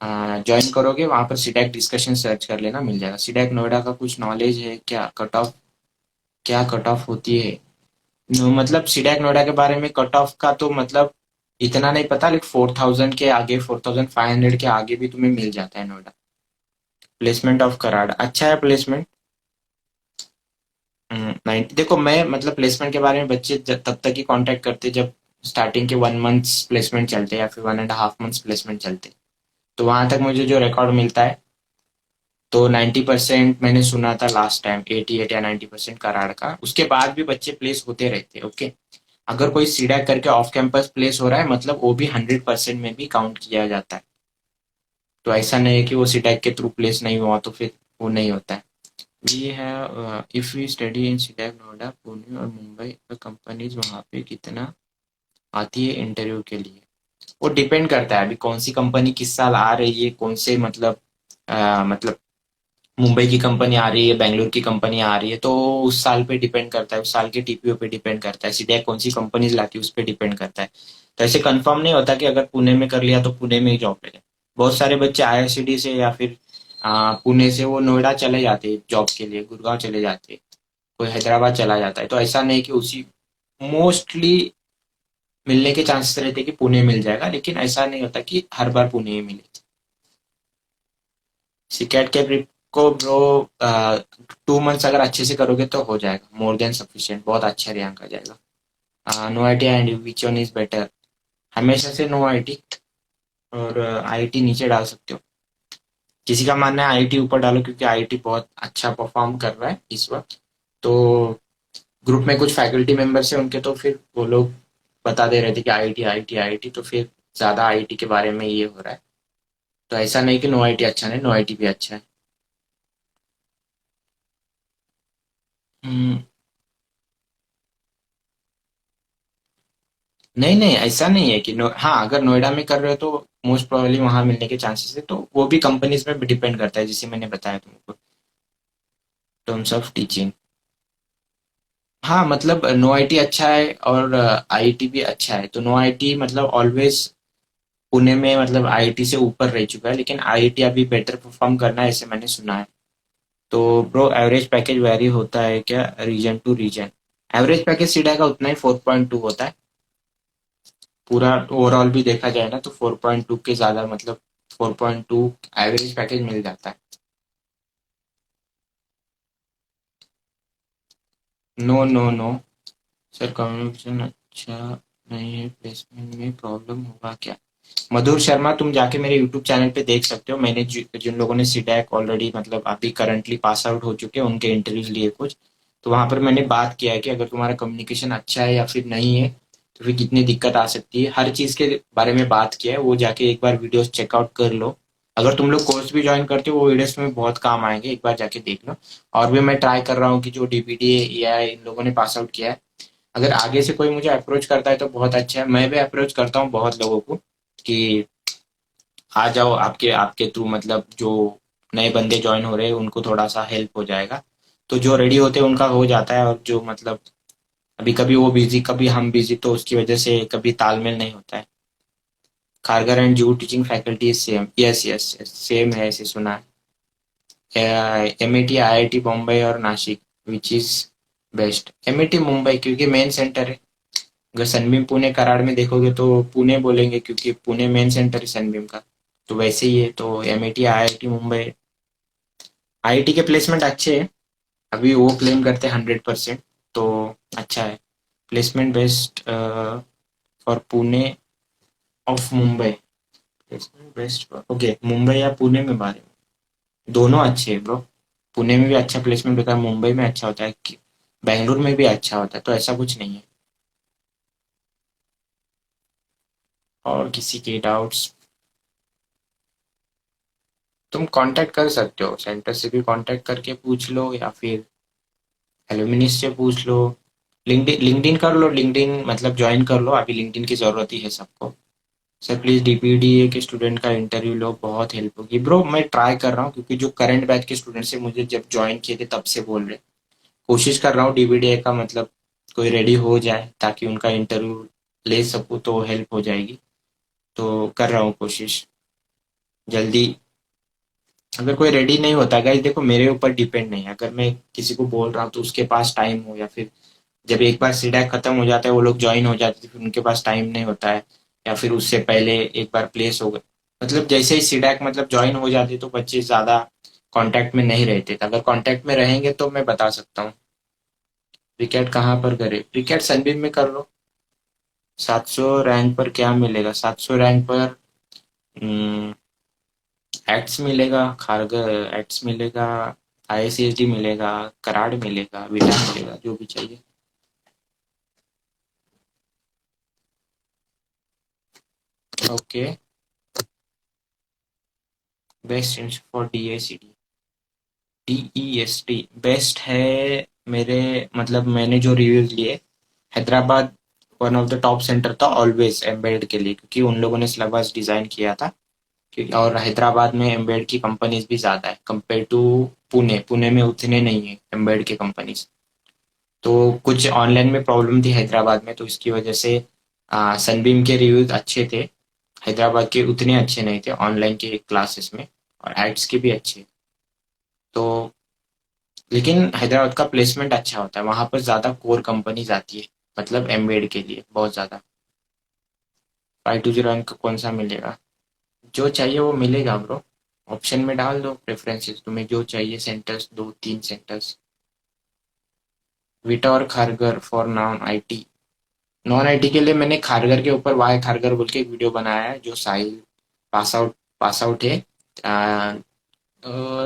ज्वाइन करोगे वहां पर सीडैक डिस्कशन सर्च कर लेना, मिल जाएगा। सीडैक नोएडा का कुछ नॉलेज है क्या? कट ऑफ क्या कट ऑफ होती है? मतलब सीडैक नोएडा के बारे में कट ऑफ का तो मतलब इतना नहीं पता, लेकिन 4000 के आगे, 4500 के आगे भी तुम्हें मिल जाता है नोएडा। प्लेसमेंट ऑफ कराड़ अच्छा है प्लेसमेंट। 90। देखो मैं मतलब प्लेसमेंट के बारे में बच्चे तब तक ही कांटेक्ट करते जब स्टार्टिंग के 1 मंथ्स प्लेसमेंट चलते या फिर 1.5 मंथ्स प्लेसमेंट चलते। तो वहां तक मुझे जो रिकॉर्ड मिलता है, तो 90% मैंने सुना था लास्ट टाइम, 88 या 90% कराड़ का। उसके बाद भी बच्चे प्लेस होते रहते हैं। ओके, अगर कोई सीडैक करके ऑफ कैंपस प्लेस हो रहा है मतलब वो भी 100% में भी काउंट किया जाता है। तो ऐसा नहीं है कि वो सीडैक के थ्रू प्लेस नहीं हुआ तो फिर वो नहीं होता है। We have if we study in CDAC Noida Pune और मुंबई तो कंपनीज वहाँ पे कितना आती है इंटरव्यू के लिए। वो डिपेंड करता है अभी कौन सी कंपनी किस साल आ रही है, कौन से मतलब मुंबई की कंपनी आ रही है, बेंगलुरु की कंपनी आ रही है, तो उस साल पे डिपेंड करता है, उस साल के टीपीओ पे डिपेंड करता है, सीधे कौन सी कंपनीज लाती है उस पर डिपेंड करता है। तो ऐसे कंफर्म नहीं होता कि अगर पुणे में कर लिया तो पुणे में ही जॉब मिले। बहुत सारे बच्चे आईआईसीडी से या फिर पुणे से वो नोएडा चले जाते हैं जॉब के लिए, गुड़गांव चले जाते हैं, कोई हैदराबाद चला जाता है। तो ऐसा नहीं कि उसी मोस्टली मिलने के चांसेस रहते हैं कि पुणे मिल जाएगा, लेकिन ऐसा नहीं होता कि हर बार पुणे ही मिले। सिकेट के प्रिप को ब्रो 2 मंथ्स अगर अच्छे से करोगे तो हो जाएगा, मोर देन सफिशिएंट, बहुत अच्छा रैंक आ जाएगा। No IT and which one is better? हमेशा से नो आईटी, और आईटी नीचे डाल सकते हो। किसी का मानना है आईटी ऊपर डालो क्योंकि आईटी बहुत अच्छा परफॉर्म कर रहा है इस वक्त। तो ग्रुप में कुछ फैकल्टी मेंबर्स हैं उनके, तो फिर वो लोग बता दे रहे थे कि आईटी आईटी आईटी, तो फिर ज़्यादा आईटी के बारे में ये हो रहा है। तो ऐसा नहीं कि नो आईटी अच्छा नहीं, नो आईटी भी अच्छा है। हम्म, नहीं नहीं, ऐसा नहीं है कि हाँ, अगर नोएडा में कर रहे हो तो मोस्ट प्रोबेबली वहां मिलने के चांसेस है, तो वो भी कंपनीज में डिपेंड करता है, जैसे मैंने बताया तुमको, टर्म्स ऑफ टीचिंग। हाँ मतलब नो आईटी अच्छा है और आईटी भी अच्छा है, तो नो आईटी मतलब ऑलवेज पुणे में मतलब आईटी से ऊपर रह चुका है, लेकिन आईटी अभी बेटर परफॉर्म करना है ऐसे मैंने सुना है। तो ब्रो एवरेज पैकेज वेरी होता है क्या region to region? Average package सीडा का उतना ही 4.2 होता है। पूरा ओवरऑल भी देखा जाए ना तो 4.2 के ज़्यादा मतलब 4.2 एवरेज पैकेज मिल जाता है। No no no sir, communication अच्छा नहीं है, प्लेसमेंट में प्रॉब्लम होगा क्या? मधुर शर्मा, तुम जाके मेरे यूट्यूब चैनल पे देख सकते हो, मैंने जिन लोगों ने सीटैक ऑलरेडी मतलब अभी करंटली पास आउट हो चुके हैं उनके इंटरव्यूज लिए कुछ, तो वहां पर मैंने बात किया है कि अगर तुम्हारा कम्युनिकेशन अच्छा है या फिर नहीं है तो फिर कितनी दिक्कत आ सकती है, हर चीज़ के बारे में बात किया है। वो जाके एक बार वीडियोस चेकआउट कर लो। अगर तुम लोग कोर्स भी ज्वाइन करते हो वो वीडियोस में बहुत काम आएंगे, एक बार जाके देख लो। और भी मैं ट्राई कर रहा हूँ कि जो डीपीडी या इन लोगों ने पास आउट किया है, अगर आगे से कोई मुझे अप्रोच करता है तो बहुत अच्छा है। मैं भी अप्रोच करता हूँ बहुत लोगों को कि आ जाओ, आपके आपके थ्रू मतलब जो नए बंदे ज्वाइन हो रहे हैं उनको थोड़ा सा हेल्प हो जाएगा। तो जो रेडी होते हैं उनका हो जाता है, और जो मतलब अभी कभी वो बिजी कभी हम बिजी, तो उसकी वजह से कभी तालमेल नहीं होता है। खारगर एंड जू teaching faculty same, yes yes same है, ऐसे सुना है। एमआईटी आईआईटी बॉम्बे और Nashik, which is best? MIT Mumbai क्योंकि मेन सेंटर है। अगर सनबीम पुणे कराड़ में देखोगे तो पुणे बोलेंगे क्योंकि पुणे मेन सेंटर है सनबीम का। तो वैसे ही है, तो एमआईटी आईआईटी मुंबई। आईआईटी के प्लेसमेंट अच्छे हैं, अभी वो क्लेम करते हैं 100%, तो अच्छा है। Placement best for Pune of Mumbai, placement best okay Mumbai या पुणे में बारे में दोनों अच्छे हैं ब्रो। पुणे में भी अच्छा प्लेसमेंट होता है, मुंबई में अच्छा होता है, बेंगलुरु में भी अच्छा होता है, तो ऐसा कुछ नहीं है। और किसी के डाउट्स तुम कांटेक्ट कर सकते हो, सेंटर से भी कांटेक्ट करके पूछ लो या फिर एल्यूमिनिस से पूछ लो। लिंक्डइन लिंक्डइन कर लो, लिंक्डइन मतलब ज्वाइन कर लो, अभी लिंक्डइन की ज़रूरत ही है सबको। सर प्लीज़ डीपीडीए के स्टूडेंट का इंटरव्यू लो, बहुत हेल्प होगी ब्रो। मैं ट्राई कर रहा हूँ क्योंकि जो करंट बैच के स्टूडेंट्स से मुझे जब ज्वाइन किए थे तब से बोल रहे, कोशिश कर रहा हूँ डीपीडीए का मतलब कोई रेडी हो जाए ताकि उनका इंटरव्यू ले सकूँ, तो हेल्प हो जाएगी। तो कर रहा हूँ कोशिश जल्दी। अगर कोई रेडी नहीं होता गाइस, देखो मेरे ऊपर डिपेंड नहीं है, अगर मैं किसी को बोल रहा हूँ तो उसके पास टाइम हो, या फिर जब एक बार सीडैक खत्म हो जाता है वो लोग ज्वाइन हो जाते हैं फिर उनके पास टाइम नहीं होता है, या फिर उससे पहले एक बार प्लेस हो गए, मतलब जैसे ही सीडैक मतलब ज्वाइन हो जाती है तो बच्चे ज़्यादा कांटेक्ट में नहीं रहते। अगर कांटेक्ट में रहेंगे तो मैं बता सकता हूँ। क्रिकेट कहाँ पर करे? क्रिकेट सनबीम में कर लो। 700 रैंक पर क्या मिलेगा? 700 रैंक पर एक्ट्स मिलेगा, खारगर एक्ट्स मिलेगा, आईसीएसडी मिलेगा, कराड़ मिलेगा, विटा मिलेगा, जो भी चाहिए। Okay, best for DACD. DEST best है मेरे, मतलब मैंने जो रिव्यूज लिए, Hyderabad one of the top centre था ऑलवेज एम्बेड के लिए, क्योंकि उन लोगों ने सिलेबस डिजाइन किया था। क्योंकि और हैदराबाद में एम्बेड की कंपनीज भी ज़्यादा है कंपेयर टू पुणे। पुणे में उतने नहीं है एम्बेड के कंपनीज। तो कुछ ऑनलाइन में प्रॉब्लम थी हैदराबाद में, तो इसकी वजह से सनबीम के रिव्यूज अच्छे थे, हैदराबाद के उतने अच्छे नहीं थे ऑनलाइन के क्लासेस में, और एड्स के भी अच्छे। तो लेकिन हैदराबाद का प्लेसमेंट अच्छा होता है, वहाँ पर ज़्यादा कोर कंपनीज आती है, मतलब एम्बेड के लिए बहुत ज़्यादा। 520 रैंक कौन सा मिलेगा? जो चाहिए वो मिलेगा ब्रो। ऑप्शन में डाल दो प्रेफरेंसेस, तुम्हें जो चाहिए सेंटर्स, 2-3 सेंटर्स। विटा और Kharghar for non IT. Non IT के लिए मैंने खारगर के ऊपर वाई खारगर बोल के एक वीडियो बनाया है, जो साहिल पास आउट है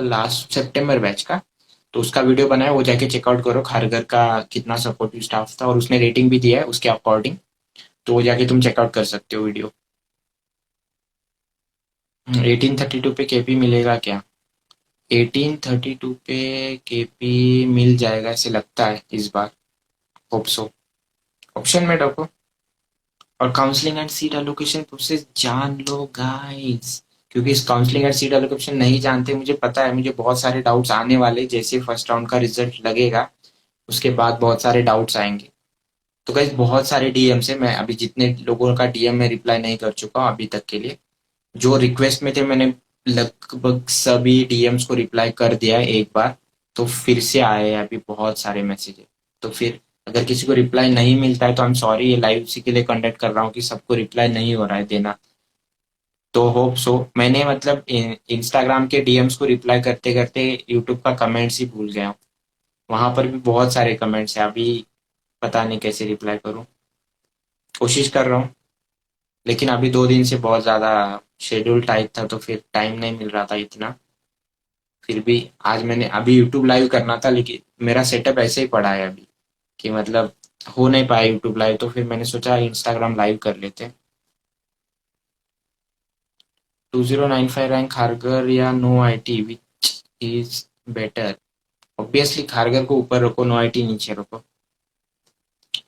लास्ट सितंबर बैच का। तो उसका वीडियो बनाया, वो जाके चेकआउट करो खारगर का कितना सपोर्टिव स्टाफ था, और उसने रेटिंग भी दिया है उसके अकॉर्डिंग। तो वो जाके तुम चेकआउट कर सकते हो वीडियो। 1832 पे केपी मिलेगा क्या? 1832 पे केपी मिल जाएगा ऐसे लगता है इस बार। Hope so. ऑप्शन में रखो। और counselling and seat allocation process जान लो गाइस, क्योंकि इस काउंसलिंग एंड सीट एलोकेशन नहीं जानते, मुझे पता है, मुझे बहुत सारे डाउट्स आने वाले जैसे फर्स्ट राउंड का रिजल्ट लगेगा, उसके बाद बहुत सारे डाउट्स आएंगे। तो गाइस बहुत सारे डीएम से मैं अभी जितने लोगों का डीएम में रिप्लाई नहीं कर चुका हूँ अभी तक के लिए, जो रिक्वेस्ट में थे मैंने लगभग सभी डीएम्स को रिप्लाई कर दिया है एक बार। तो फिर से आए हैं अभी बहुत सारे मैसेज। तो फिर अगर किसी को रिप्लाई नहीं मिलता है तो आई एम सॉरी, ये लाइव इसी के लिए कंडक्ट कर रहा हूँ कि सबको रिप्लाई नहीं हो रहा है देना। तो होप सो। मैंने मतलब इंस्टाग्राम के डीएम्स को रिप्लाई करते करते यूट्यूब का कमेंट्स ही भूल गया हूँ। वहां पर भी बहुत सारे कमेंट्स हैं अभी, पता नहीं कैसे रिप्लाई करूँ। कोशिश कर रहा हूँ, लेकिन अभी 2 दिन से बहुत ज़्यादा शेड्यूल टाइट था, तो फिर टाइम नहीं मिल रहा था इतना। फिर भी आज मैंने अभी यूट्यूब लाइव करना था, लेकिन मेरा सेटअप ऐसे ही पड़ा है अभी कि मतलब हो नहीं पाया यूट्यूब लाइव, तो फिर मैंने सोचा इंस्टाग्राम लाइव कर लेते हैं। 2095 रैंक खारगर या no IT, which is better? Obviously Kharghar को ऊपर रखो, नो आईटी नीचे रखो।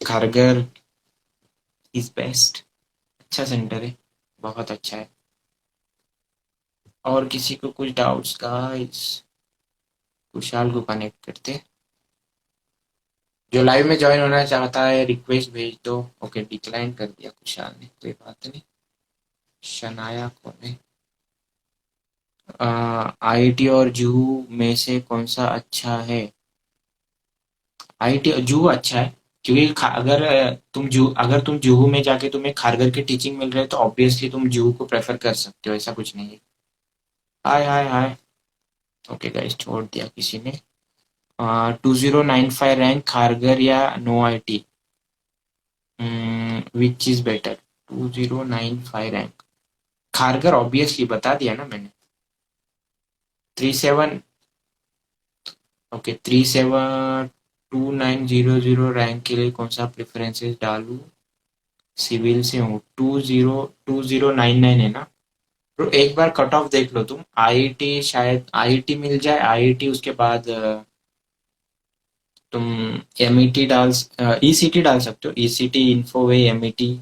Kharghar is best. अच्छा सेंटर है, बहुत अच्छा है। और किसी को कुछ डाउट्स गाइस? कुशाल को कनेक्ट करते, जो लाइव में ज्वाइन होना चाहता है रिक्वेस्ट भेज दो। ओके, डिक्लाइन कर दिया कुशाल ने, कोई बात नहीं। शनाया कौन है? आईटी और जूहू में से कौन सा अच्छा है? आईटी जूहू अच्छा है, क्योंकि अगर तुम जूहू में जाके तुम्हें खारगर की टीचिंग मिल रही है तो ऑब्वियसली तुम जूहू को प्रेफर कर सकते हो, ऐसा कुछ नहीं है। हाय हाय हाय। ओके गाइस, छोड़ दिया किसी ने। 2095 रैंक खारगर या no IT, which is better? 2095 rank Kharghar obviously बता दिया ना मैंने। 37, ओके 372900 रैंक के लिए कौन सा प्रेफरेंसेस डालूं? सिविल से हूँ। 202099 है ना? तो एक बार कट ऑफ देख लो तुम, आईआईटी शायद आईआईटी मिल जाए, आईआईटी उसके बाद तुम एमईटी ईसीटी डाल सकते हो, ईसीटी इन्फोवे एमईटी,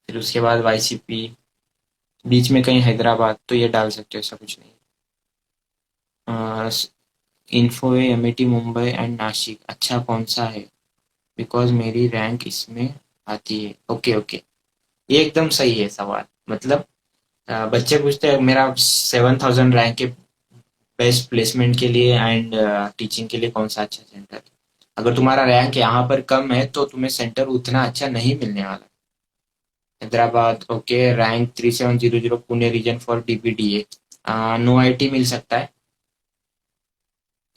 फिर उसके बाद वाईसीपी, बीच में कहीं हैदराबाद, तो ये डाल सकते हो, ऐसा कुछ नहीं। Infoway MET Mumbai and Nashik अच्छा कौन सा है, बिकॉज मेरी रैंक इसमें आती है। ओके ओके, ये एकदम सही है सवाल। मतलब बच्चे पूछते हैं मेरा 7000 रैंक के बेस्ट प्लेसमेंट के लिए एंड टीचिंग के लिए कौन सा अच्छा सेंटर है। अगर तुम्हारा रैंक यहाँ पर कम है तो तुम्हें सेंटर उतना अच्छा नहीं मिलने वाला। Hyderabad okay, rank 3700 Pune region for DPDA. Noida मिल सकता है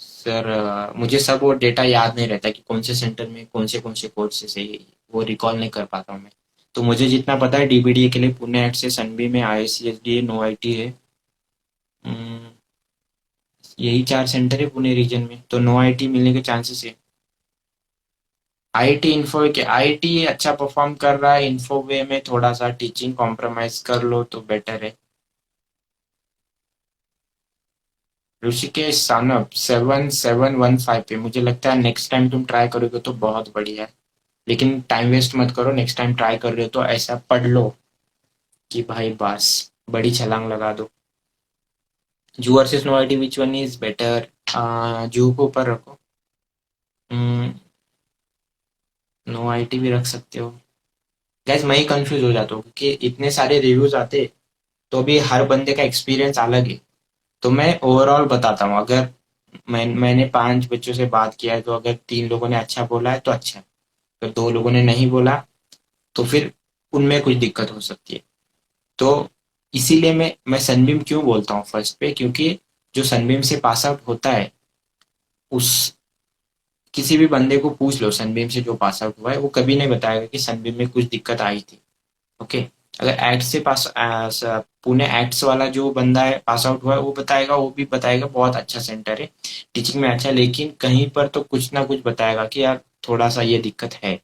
सर। मुझे सब वो डेटा याद नहीं रहता कि कौन से सेंटर में कौन से कोर्सेस है, वो रिकॉल नहीं कर पाता हूँ मैं। तो मुझे जितना पता है डीबीडीए के लिए पुणे एट से सनबी में आईसीएसडी है, नो आईटी है। हम्म, यही 4 सेंटर है पुणे रीजन में, तो नो आईटी मिलने के चांसेस है। आईटी इन्फो के आईटी अच्छा परफॉर्म कर रहा है, इन्फोवे में थोड़ा सा टीचिंग कॉम्प्रोमाइज कर लो तो बेटर है। ऋषिकेश सानप 7715 पे। मुझे लगता है नेक्स्ट टाइम तुम ट्राई करोगे तो बहुत बढ़िया है, लेकिन टाइम वेस्ट मत करो। नेक्स्ट टाइम ट्राई कर रहे हो तो ऐसा पढ़ लो कि भाई बस बड़ी छलांग लगा दो। जू versus no IT which one is better? जू को ऊपर रखो। नो आईटी भी रख सकते हो। गैस मैं ही कंफ्यूज हो जाता हूँ क्योंकि इतने सारे रिव्यूज आते, तो भी हर बंदे का एक्सपीरियंस अलग है। तो मैं ओवरऑल बताता हूँ। अगर मैंने 5 बच्चों से बात किया है, तो अगर 3 लोगों ने अच्छा बोला है तो अच्छा है, अगर 2 लोगों ने नहीं बोला तो फिर उनमें कुछ दिक्कत हो सकती है। तो इसीलिए मैं सनबीम क्यों बोलता हूँ फर्स्ट पे, क्योंकि जो सनबीम से पास आउट होता है, उस किसी भी बंदे को पूछ लो सनबीम से जो पास आउट हुआ है, वो कभी नहीं बताएगा कि सनबीम में कुछ दिक्कत आई थी। ओके। अगर एक्ट से पुणे एक्ट्स वाला जो बंदा है पास आउट हुआ है, वो बताएगा, वो भी बताएगा बहुत अच्छा सेंटर है, टीचिंग में अच्छा है, लेकिन कहीं पर तो कुछ ना कुछ बताएगा कि यार थोड़ा सा ये दिक्कत है।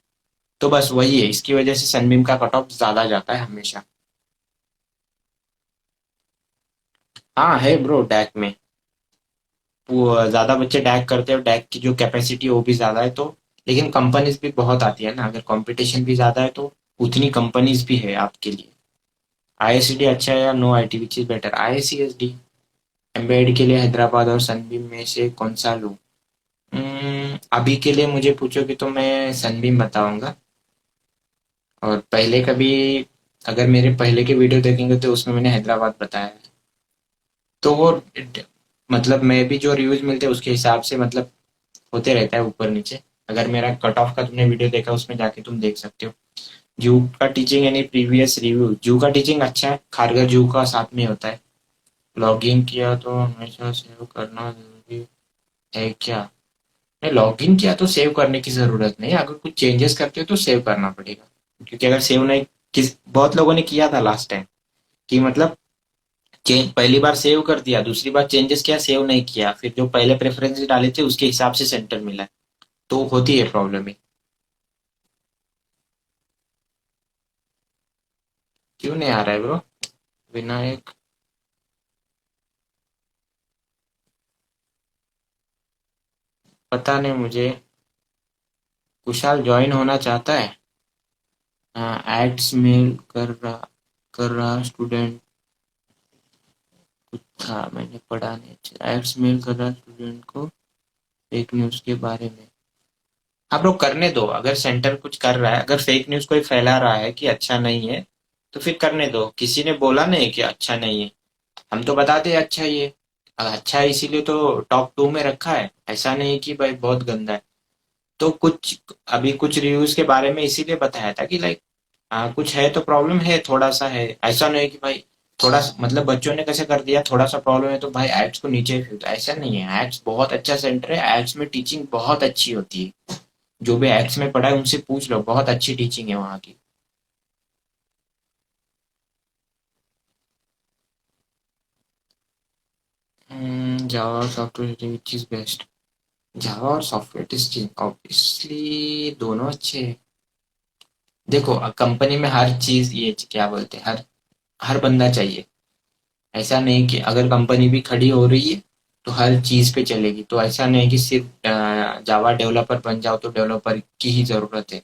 तो बस वही है, इसकी वजह से सनबीम का कट ऑफ ज्यादा जाता है हमेशा। हाँ है ब्रो, डैक में वो ज्यादा बच्चे डैक करते हैं, डैक की जो कैपेसिटी है वो भी ज्यादा है। तो लेकिन कंपनीज भी बहुत आती है ना, अगर कंपटीशन भी ज्यादा है तो उतनी कंपनीज भी है आपके लिए। आईएसडी अच्छा है या no IT which is better? ICSD. Embed के लिए हैदराबाद और सनबीम में से कौन सा लूँ? अभी के लिए मुझे पूछोगे तो मैं सनबीम बताऊंगा। और पहले कभी, अगर मेरे पहले के वीडियो देखेंगे तो उसमें मैंने हैदराबाद बताया है। तो वो मतलब मैं भी जो रिव्यूज मिलते हैं उसके हिसाब से मतलब होते रहता है ऊपर नीचे। अगर मेरा कट ऑफ का तुमने वीडियो देखा, उसमें जाके तुम देख सकते हो। जू का टीचिंग यानी प्रीवियस रिव्यू, जू का टीचिंग अच्छा है, खारगर जू का साथ में होता है। लॉगिन किया तो हमेशा सेव करना जरूरी है क्या? नहीं, लॉगिन किया तो सेव करने की जरूरत नहीं, अगर कुछ चेंजेस करते हो तो सेव करना पड़ेगा। क्योंकि अगर सेव नहीं, बहुत लोगों ने किया था लास्ट टाइम कि मतलब चेंज पहली बार सेव कर दिया, दूसरी बार चेंजेस किया, सेव नहीं किया, फिर जो पहले प्रेफरेंसेस डाले थे उसके हिसाब से सेंटर मिला। तो होती है प्रॉब्लम है। क्यों नहीं आ रहा है ब्रो? विनायक, पता नहीं मुझे। कुशाल ज्वाइन होना चाहता है। एड्स मेल कर रहा स्टूडेंट कुछ था, मैंने पढ़ा नहीं। अच्छा, एड्स मेल कर रहा स्टूडेंट को फेक न्यूज के बारे में। आप लोग करने दो, अगर सेंटर कुछ कर रहा है, अगर फेक न्यूज कोई फैला रहा है कि अच्छा नहीं है, तो फिर करने दो। किसी ने बोला नहीं कि अच्छा नहीं है, हम तो बताते हैं अच्छा ही है। अच्छा है इसीलिए तो टॉप 2 में रखा है, ऐसा नहीं कि भाई बहुत गंदा है। तो कुछ अभी कुछ रिव्यूज के बारे में इसीलिए बताया था कि लाइक कुछ है तो प्रॉब्लम है, थोड़ा सा है, ऐसा नहीं कि भाई थोड़ा मतलब बच्चों ने कैसे कर दिया थोड़ा सा प्रॉब्लम है तो भाई एड्स को नीचे फेंक दो, ऐसा नहीं है। एड्स बहुत अच्छा सेंटर है, एड्स में टीचिंग बहुत अच्छी होती है। जो भी एड्स में पढ़ा है उनसे पूछ लो, बहुत अच्छी टीचिंग है वहाँ की। जावा और सॉफ्टवेयर विच इज बेस्ट? जावा और सॉफ्टवेयर टेस्टिंग ऑब्वियसली दोनों अच्छे हैं। देखो कंपनी में हर चीज, ये क्या बोलते हैं, हर हर बंदा चाहिए। ऐसा नहीं कि अगर कंपनी भी खड़ी हो रही है तो हर चीज पे चलेगी, तो ऐसा नहीं कि सिर्फ जावा डेवलपर बन जाओ तो डेवलपर की ही जरूरत है।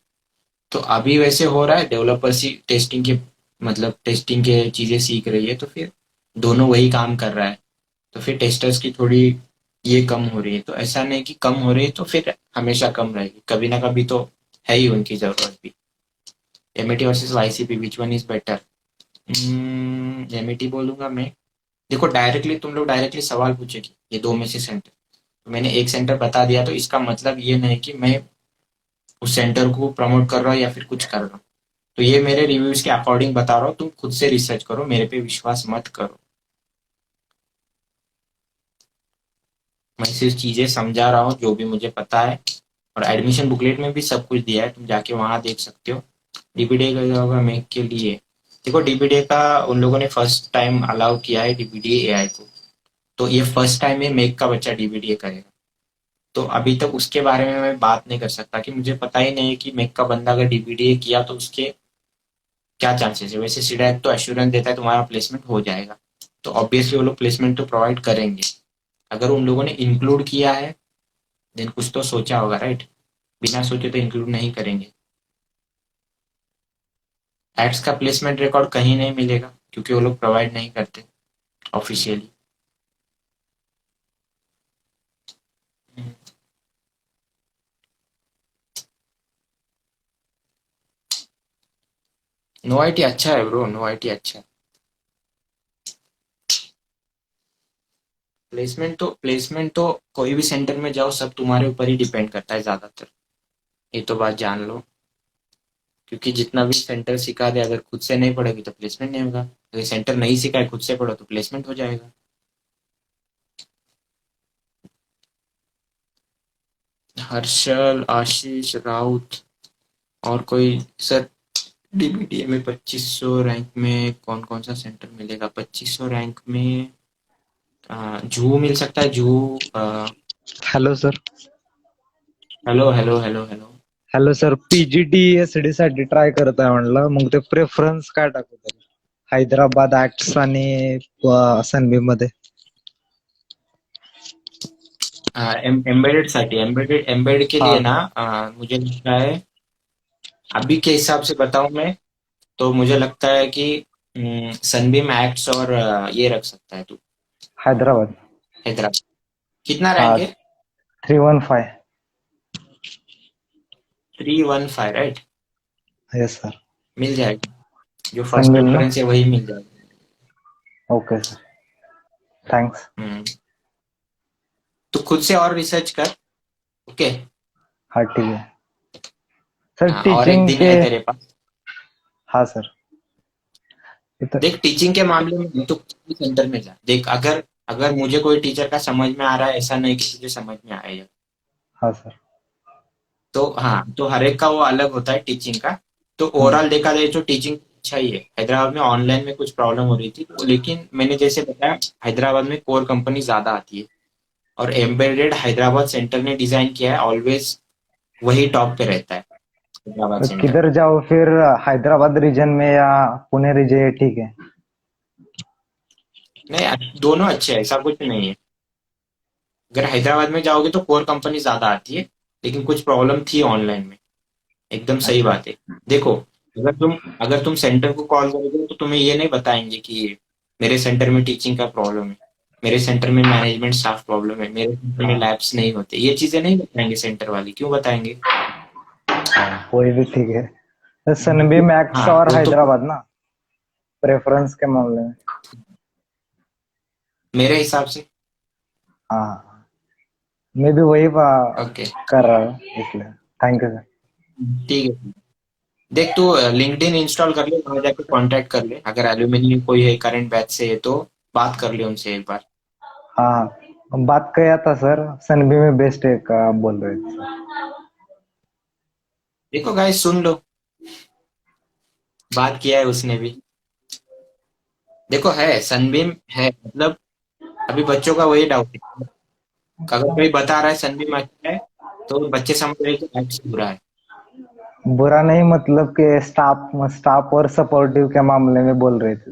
तो अभी वैसे हो रहा है, डेवलपर सी टेस्टिंग के मतलब टेस्टिंग के चीजें सीख रही है, तो फिर दोनों वही काम कर रहा है। तो फिर टेस्टर्स की थोड़ी ये कम हो रही है, तो ऐसा नहीं कि कम हो रही है तो फिर हमेशा कम रहेगी, कभी ना कभी तो है ही उनकी जरूरत भी। MET versus YCP which one is better? MET बोलूंगा मैं। देखो डायरेक्टली तुम लोग डायरेक्टली सवाल पूछेगी ये 2 में से सेंटर, तो मैंने एक सेंटर बता दिया, तो इसका मतलब ये नहीं कि मैं उस सेंटर को प्रमोट कर रहा हूँ या फिर कुछ कर रहा हूँ। तो ये मेरे रिव्यूज के अकॉर्डिंग बता रहा हूँ, तुम खुद से रिसर्च करो, मेरे पे विश्वास मत करो। मैं सिर्फ चीजें समझा रहा हूँ जो भी मुझे पता है, और एडमिशन बुकलेट में भी सब कुछ दिया है, तुम जाके वहां देख सकते हो। डीबीडीए का होगा मेक के लिए। देखो डीबीडीए का उन लोगों ने फर्स्ट टाइम अलाउ किया है डीबीडीए एआई को, तो ये फर्स्ट टाइम है मेक का बच्चा डीबीडीए करेगा। तो अभी तक उसके बारे में मैं बात नहीं कर सकता कि मुझे पता ही नहीं है कि मेक का बंदा अगर डीबीडीए किया तो उसके क्या चांसेस है। वैसे सीडैक तो एश्योरेंस देता है तुम्हारा प्लेसमेंट हो जाएगा, तो ऑब्वियसली वो लोग प्लेसमेंट तो प्रोवाइड करेंगे। अगर उन लोगों ने इंक्लूड किया है देन कुछ तो सोचा होगा, राइट? बिना सोचे तो इंक्लूड नहीं करेंगे। एड्स का प्लेसमेंट रिकॉर्ड कहीं नहीं मिलेगा क्योंकि वो लोग प्रोवाइड नहीं करते ऑफिशियली। नो आईटी अच्छा है ब्रो, नो आईटी अच्छा है। प्लेसमेंट तो कोई भी सेंटर में जाओ सब तुम्हारे ऊपर ही डिपेंड करता है ज्यादातर, ये तो बात जान लो। क्योंकि जितना भी सेंटर सिखा दे अगर खुद से नहीं पढ़ोगे तो प्लेसमेंट नहीं होगा, अगर सेंटर नहीं सिखाए खुद से पढ़ो तो प्लेसमेंट हो जाएगा। हर्षल, आशीष, राउत और कोई सर? डीबीटीए में 2500 रैंक में कौन कौन सा सेंटर मिलेगा? 2500 रैंक में जूहू मिल सकता है, Juhu. Hello sir. Hello hello hello hello. Hello sir, PGDSD साठी ट्राय करत आहे म्हणलं, मग ते प्रेफरन्स काय टाकू त्याला? हैदराबाद ऍक्ट्स आणि सनबीम मध्ये. एम्बेडेड साठी, एम्बेडेड के हाँ लिए ना मुझे लगता है अभी के हिसाब से बताऊं मैं तो मुझे लगता है कि सनबीम एक्ट्स और ये रख सकता है तू, हैदराबाद. हैदराबाद। कितना हाँ रैंक है? 315. 315, राइट? Yes sir. मिल जाएगा, जो फर्स्ट सनबीम ना. प्रेफरेंस है वही मिल जाएगा। Okay sir, thanks. हम्म, तू खुद से और रिसर्च कर। ओके। हाँ ठीक है सर. हाँ, और एक टीचिंग दिन के. है तेरे पास। हाँ सर. इधर. देख, टीचिंग के मामले में तो किसी सेंटर में जा देख, अगर अगर मुझे कोई टीचर का समझ में आ रहा है, ऐसा नहीं कि तुझे समझ में आएगा। हाँ सर. तो हाँ, तो हर एक का वो अलग होता है टीचिंग का। तो ओवरऑल देखा जाए तो टीचिंग अच्छा ही है। हैदराबाद में ऑनलाइन में कुछ प्रॉब्लम हो रही थी तो, लेकिन मैंने जैसे बताया हैदराबाद में कोर कंपनी ज्यादा आती है और एम्बेडेड हैदराबाद सेंटर ने डिजाइन किया है, ऑलवेज वही टॉप पे रहता है हैदराबाद तो सेंटर। किधर जाओ फिर, हैदराबाद रीजन में या पुणे रीजन, ठीक है? नहीं, दोनों अच्छे हैं, ऐसा कुछ नहीं है। अगर हैदराबाद में जाओगे तो कोर कंपनी ज्यादा आती है, लेकिन कुछ प्रॉब्लम थी ऑनलाइन में। एकदम सही अच्छा. बात है। देखो, अगर तुम सेंटर को कॉल करोगे तो तुम्हें ये नहीं बताएंगे कि मेरे सेंटर में टीचिंग का प्रॉब्लम है, मेरे सेंटर में मैनेजमेंट स्टाफ प्रॉब्लम है, मेरे सेंटर में हाँ लैब्स नहीं होते, ये चीजें नहीं बताएंगे सेंटर वाले। क्यों बताएंगे? हाँ, कोई भी ठीक है. तो सनबीम एक्ट्स हाँ, और वो तो हैदराबाद ना, प्रेफरेंस के मामले में. मेरे हिसाब से। हाँ, मैं भी वही ओके, कर रहा हूँ इसलिए. Thank you sir. ठीक है। देख, तू लिंक्डइन इंस्टॉल कर ले, वहां जाके कांटेक्ट कर ले, अगर एल्यूमिनी कोई है करंट बैच से है तो बात कर ले उनसे एक बार। हाँ, बात किया था सर, सनबी में बेस्ट है का बोल रहे थे सर. देखो गाइस, सुन लो, बात किया है उसने भी। देखो, है सनबीम है, मतलब अभी बच्चों का वही डाउट है। अगर कोई बता रहा है सनबीम अच्छा है तो बच्चे समझ रहे हैं कि एक्स बुरा है। बुरा नहीं, मतलब कि स्टाफ स्टाफ और सपोर्टिव के मामले में बोल रहे थे.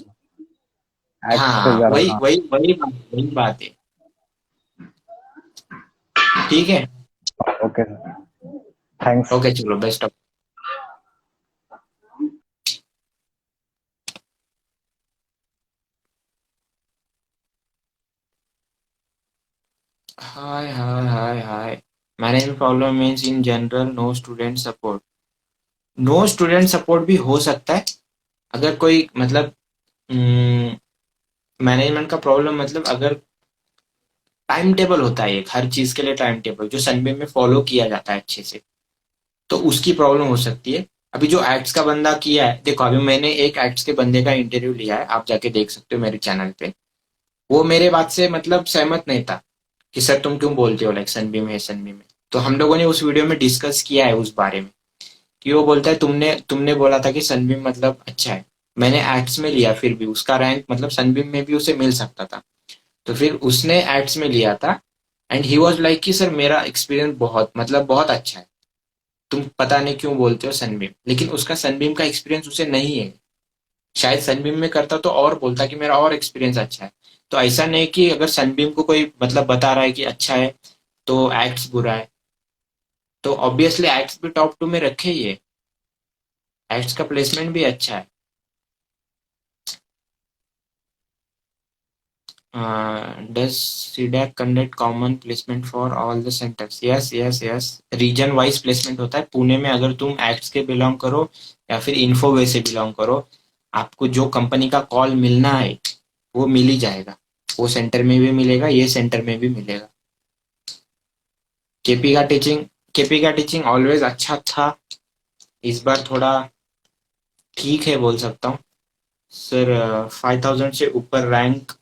एक्ट्स पे हाँ, जरा. वही हाँ. वही वही बात है। ठीक है। Okay sir, thanks. ओके, चलो, best of. Hi hi hi hi. Management problem means in general no student support. No student support भी हो सकता है अगर कोई मतलब मैनेजमेंट का प्रॉब्लम, मतलब अगर टाइम टेबल होता है एक, हर चीज के लिए टाइम टेबल जो सनबीम में फॉलो किया जाता है अच्छे से, तो उसकी प्रॉब्लम हो सकती है। अभी जो एक्ट्स का बंदा किया है, देखो अभी मैंने एक एक्ट्स के बंदे का इंटरव्यू लिया है, आप जाके देख सकते हो मेरे चैनल पे। वो मेरे बात से मतलब सहमत नहीं था कि सर तुम क्यों बोलते हो लाइक सनबीम है सनबीम है। तो हम लोगों ने उस वीडियो में डिस्कस किया है उस बारे में कि वो बोलता है तुमने तुमने बोला था कि सनबीम मतलब अच्छा है। मैंने एक्ट्स में लिया, फिर भी उसका रैंक मतलब सनबीम में भी उसे मिल सकता था। तो फिर उसने एक्ट्स में लिया था एंड ही वाज लाइक कि सर मेरा एक्सपीरियंस बहुत मतलब बहुत अच्छा है, तुम पता नहीं क्यों बोलते हो सनबीम, लेकिन उसका सनबीम का एक्सपीरियंस उसे नहीं है। शायद सनबीम में करता तो और बोलता कि मेरा और एक्सपीरियंस अच्छा है। तो ऐसा नहीं कि अगर सनबीम को कोई मतलब बता रहा है कि अच्छा है तो एक्ट्स बुरा है। तो ऑब्वियसली एक्ट्स भी टॉप 2 में रखे ही है। एक्ट्स का प्लेसमेंट भी अच्छा है। Does CDAC conduct common placement for all the centres? Yes yes yes, region wise placement होता है। पुणे में अगर तुम एक्ट्स के बिलोंग करो या फिर इन्फोवे से बिलोंग करो, आपको जो कंपनी का कॉल मिलना है वो मिल ही जाएगा। वो सेंटर में भी मिलेगा, ये सेंटर में भी मिलेगा। केपी का टीचिंग केपी का टीचिंग ऑलवेज अच्छा था। इस बार थोड़ा ठीक है बोल सकता हूँ। सर 5000 से ऊपर रैंक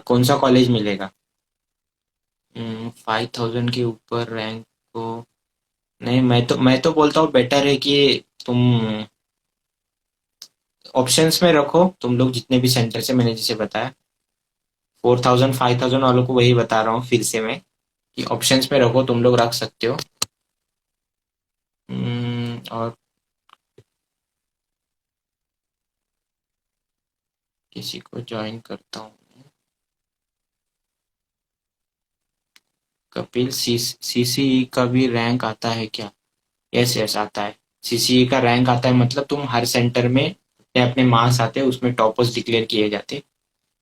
कौन सा कॉलेज मिलेगा? 5000 के ऊपर रैंक को नहीं, मैं तो बोलता हूँ बेटर है कि तुम ऑप्शंस में रखो। तुम लोग जितने भी सेंटर से मैंने जैसे बताया 4000 5000 वालों को वही बता रहा हूँ फिर से मैं कि ऑप्शंस में रखो, तुम लोग रख सकते हो। और किसी को ज्वाइन करता हूँ। कपिल, सीसीई का भी रैंक आता है क्या? यस यस आता है। सीसीई का रैंक आता है, मतलब तुम हर सेंटर में अपने अपने मार्क्स आते हैं, उसमें टॉपर्स डिक्लेयर किए जाते हैं।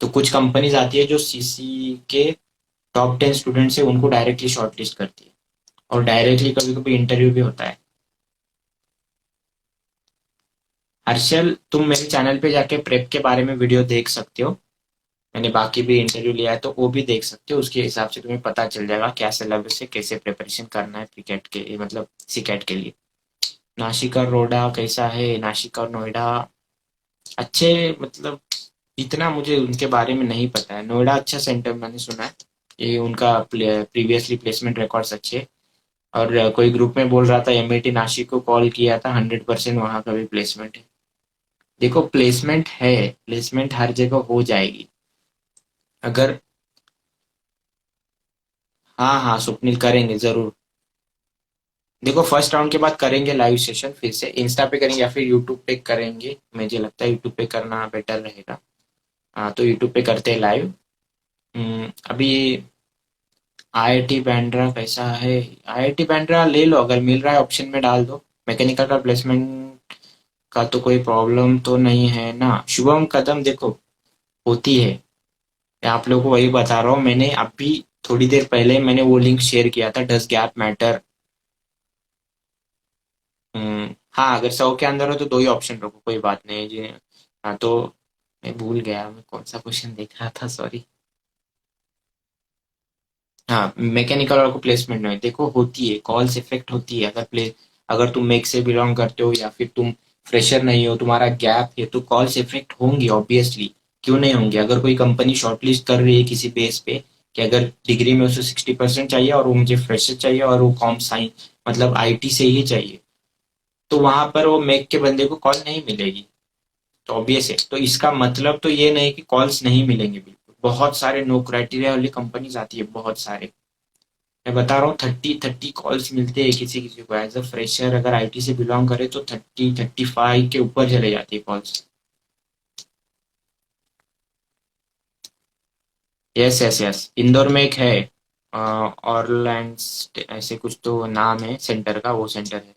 तो कुछ कंपनीज आती है जो सीसीई के टॉप 10 स्टूडेंट्स है उनको डायरेक्टली शॉर्टलिस्ट करती है, और डायरेक्टली कभी कभी इंटरव्यू भी होता है। हर्षल, तुम मेरे चैनल पे जाके प्रेप के बारे में वीडियो देख सकते हो। मैंने बाकी भी इंटरव्यू लिया है तो वो भी देख सकते हो। उसके हिसाब से तुम्हें पता चल जाएगा क्या सिलेबस है, कैसे प्रिपरेशन करना है क्रिकेट के मतलब सीकेट के लिए। नासिक और रोडा कैसा है? नासिक और नोएडा अच्छे, मतलब इतना मुझे उनके बारे में नहीं पता है। नोएडा अच्छा सेंटर मैंने सुना है, ये उनका प्रीवियसली प्लेसमेंट रिकॉर्ड्स अच्छे। और कोई ग्रुप में बोल रहा था एमआईटी नासिक को कॉल किया था, 100% वहाँ का भी प्लेसमेंट है। देखो प्लेसमेंट है, प्लेसमेंट हर जगह हो जाएगी। अगर हाँ हाँ स्वप्निल, करेंगे जरूर। देखो फर्स्ट राउंड के बाद करेंगे लाइव सेशन, फिर से इंस्टा पे करेंगे या फिर यूट्यूब पे करेंगे। मुझे लगता है यूट्यूब पे करना बेटर रहेगा। हाँ तो यूट्यूब पे करते हैं लाइव। अभी आईआईटी बैंड्रा कैसा है? आईआईटी बैंड्रा ले लो, अगर मिल रहा है ऑप्शन में डाल दो। मैकेनिकल का प्लेसमेंट का तो कोई प्रॉब्लम तो नहीं है ना? शुभम कदम देखो होती है। मैं आप लोगों को वही बता रहा हूँ, मैंने अभी थोड़ी देर पहले मैंने वो लिंक शेयर किया था, डज गैप मैटर। हाँ अगर 100 के अंदर हो तो दो ही ऑप्शन रखो, कोई बात नहीं है जी। हाँ तो मैं भूल गया, मैं कौन सा क्वेश्चन देख रहा था, सॉरी। हाँ मैकेनिकल वालों को प्लेसमेंट नहीं देखो होती है, कॉल्स इफेक्ट होती है। अगर तुम मेक से बिलोंग करते हो या फिर तुम फ्रेशर नहीं हो, तुम्हारा गैप है, तो कॉल्स इफेक्ट होंगी ऑब्वियसली। क्यों नहीं होंगे? अगर कोई कंपनी शॉर्टलिस्ट कर रही है किसी बेस पे कि अगर डिग्री में उसे 60% चाहिए और वो मुझे फ्रेशर चाहिए और वो कॉम साइंस मतलब आईटी से ही चाहिए, तो वहां पर वो मेक के बंदे को कॉल नहीं मिलेगी। तो ऑब्वियस है, तो इसका मतलब तो ये नहीं कि कॉल्स नहीं मिलेंगे। बिल्कुल बहुत सारे नो क्राइटेरिया वाली कंपनीज आती है, बहुत सारे। मैं बता रहा हूँ 30 कॉल्स मिलते हैं किसी किसी को एज अ फ्रेशर, अगर आईटी से बिलोंग करे तो 35 के ऊपर चले जाती है calls. Yes yes yes, Indore में एक है ऑरलैंड ऐसे कुछ तो नाम है सेंटर का, वो सेंटर है।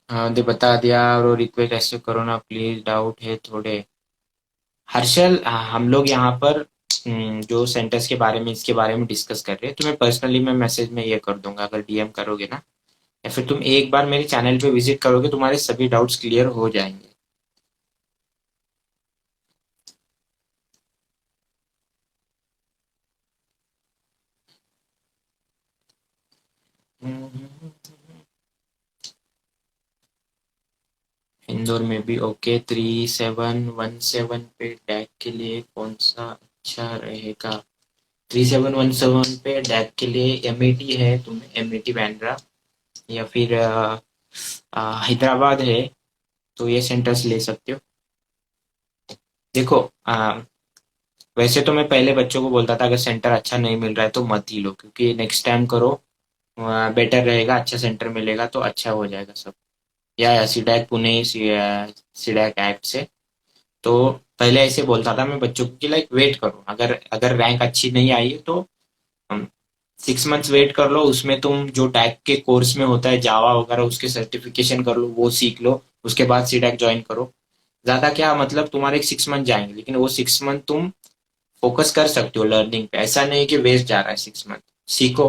हाँ दे बता दिया, और रिक्वेस्ट ऐसे करो ना प्लीज, डाउट है थोड़े। हर्षल, हम लोग यहाँ पर जो सेंटर्स के बारे में इसके बारे में डिस्कस कर रहे हैं, तुम्हें पर्सनली मैं मैसेज में ये कर दूंगा अगर डीएम करोगे ना, या फिर तुम एक बार मेरे चैनल पे विजिट करोगे, तुम्हारे सभी डाउट्स क्लियर हो जाएंगे। इंदौर में भी ओके। 3717 पे डैक के लिए कौन सा अच्छा रहेगा? 3717 पे डैक के लिए एमएटी है, तुम्हें एमएटी बैंड्रा या फिर हैदराबाद है, तो ये सेंटर्स ले सकते हो। देखो वैसे तो मैं पहले बच्चों को बोलता था अगर सेंटर अच्छा नहीं मिल रहा है तो मत ही लो, क्योंकि नेक्स्ट टाइम करो बेटर रहेगा, अच्छा सेंटर मिलेगा तो अच्छा हो जाएगा सब। या सीडैक पुणे सीडैक एक्ट से। तो पहले ऐसे बोलता था मैं बच्चों को कि लाइक वेट करो, अगर अगर रैंक अच्छी नहीं आई है तो 6 मंथ्स वेट कर लो, उसमें तुम जो टैग के कोर्स में होता है जावा वगैरह उसके सर्टिफिकेशन कर लो, वो सीख लो, उसके बाद सीडैक ज्वाइन करो। ज्यादा क्या मतलब तुम्हारे 6 मंथ जाएंगे, लेकिन वो 6 मंथ तुम फोकस कर सकते हो लर्निंग पे, ऐसा नहीं कि वेस्ट जा रहा है 6 मंथ। सीखो,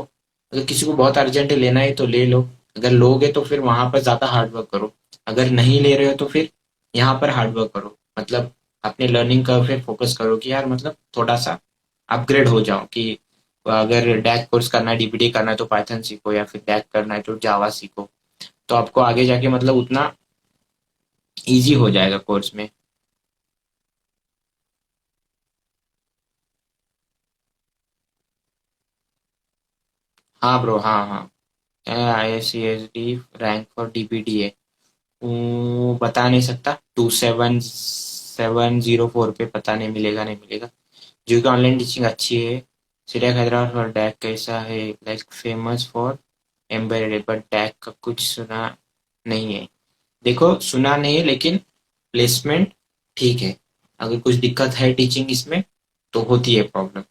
अगर किसी को बहुत अर्जेंट लेना है तो ले लो, अगर लोगे तो फिर वहां पर ज्यादा हार्डवर्क करो, अगर नहीं ले रहे हो तो फिर यहाँ पर हार्डवर्क करो, मतलब अपने लर्निंग कर्व पे फोकस करो कि यार मतलब थोड़ा सा अपग्रेड हो जाओ, कि अगर डैक कोर्स करना है, डीबीडी करना है तो पाइथन सीखो, या फिर डैक करना है तो जावा सीखो, तो आपको आगे जाके मतलब उतना इजी हो जाएगा कोर्स में। हाँ ब्रो, हाँ हाँ, ISCSD रैंक फॉर डीबीडी है, वो बता नहीं सकता, 27704 पे, पता नहीं मिलेगा नहीं मिलेगा। जो कि ऑनलाइन टीचिंग अच्छी है। सिडैक हैदराबाद फॉर डैक कैसा है, like famous for embedded, but DAC का कुछ सुना नहीं है। देखो सुना नहीं है, लेकिन प्लेसमेंट ठीक है। अगर कुछ दिक्कत है टीचिंग इसमें तो होती है प्रॉब्लम।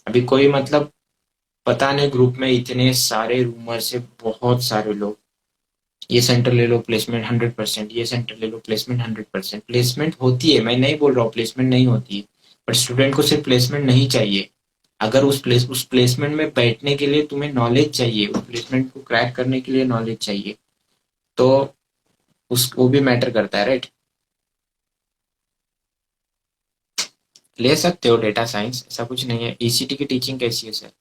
अभी कोई मतलब पता नहीं, ग्रुप में इतने सारे रूमर से बहुत सारे लोग, ये सेंटर ले लो प्लेसमेंट 100%, ये सेंटर ले लो प्लेसमेंट 100%, प्लेसमेंट होती है, मैं नहीं बोल रहा हूँ प्लेसमेंट नहीं होती है, पर स्टूडेंट को सिर्फ प्लेसमेंट नहीं चाहिए। अगर उस प्लेसमेंट में बैठने के लिए तुम्हें नॉलेज चाहिए, उस प्लेसमेंट को क्रैक करने के लिए नॉलेज चाहिए, तो उस वो भी मैटर करता है, राइट। ले सकते हो डेटा साइंस, ऐसा कुछ नहीं है। ईसीटी की टीचिंग कैसी है सर?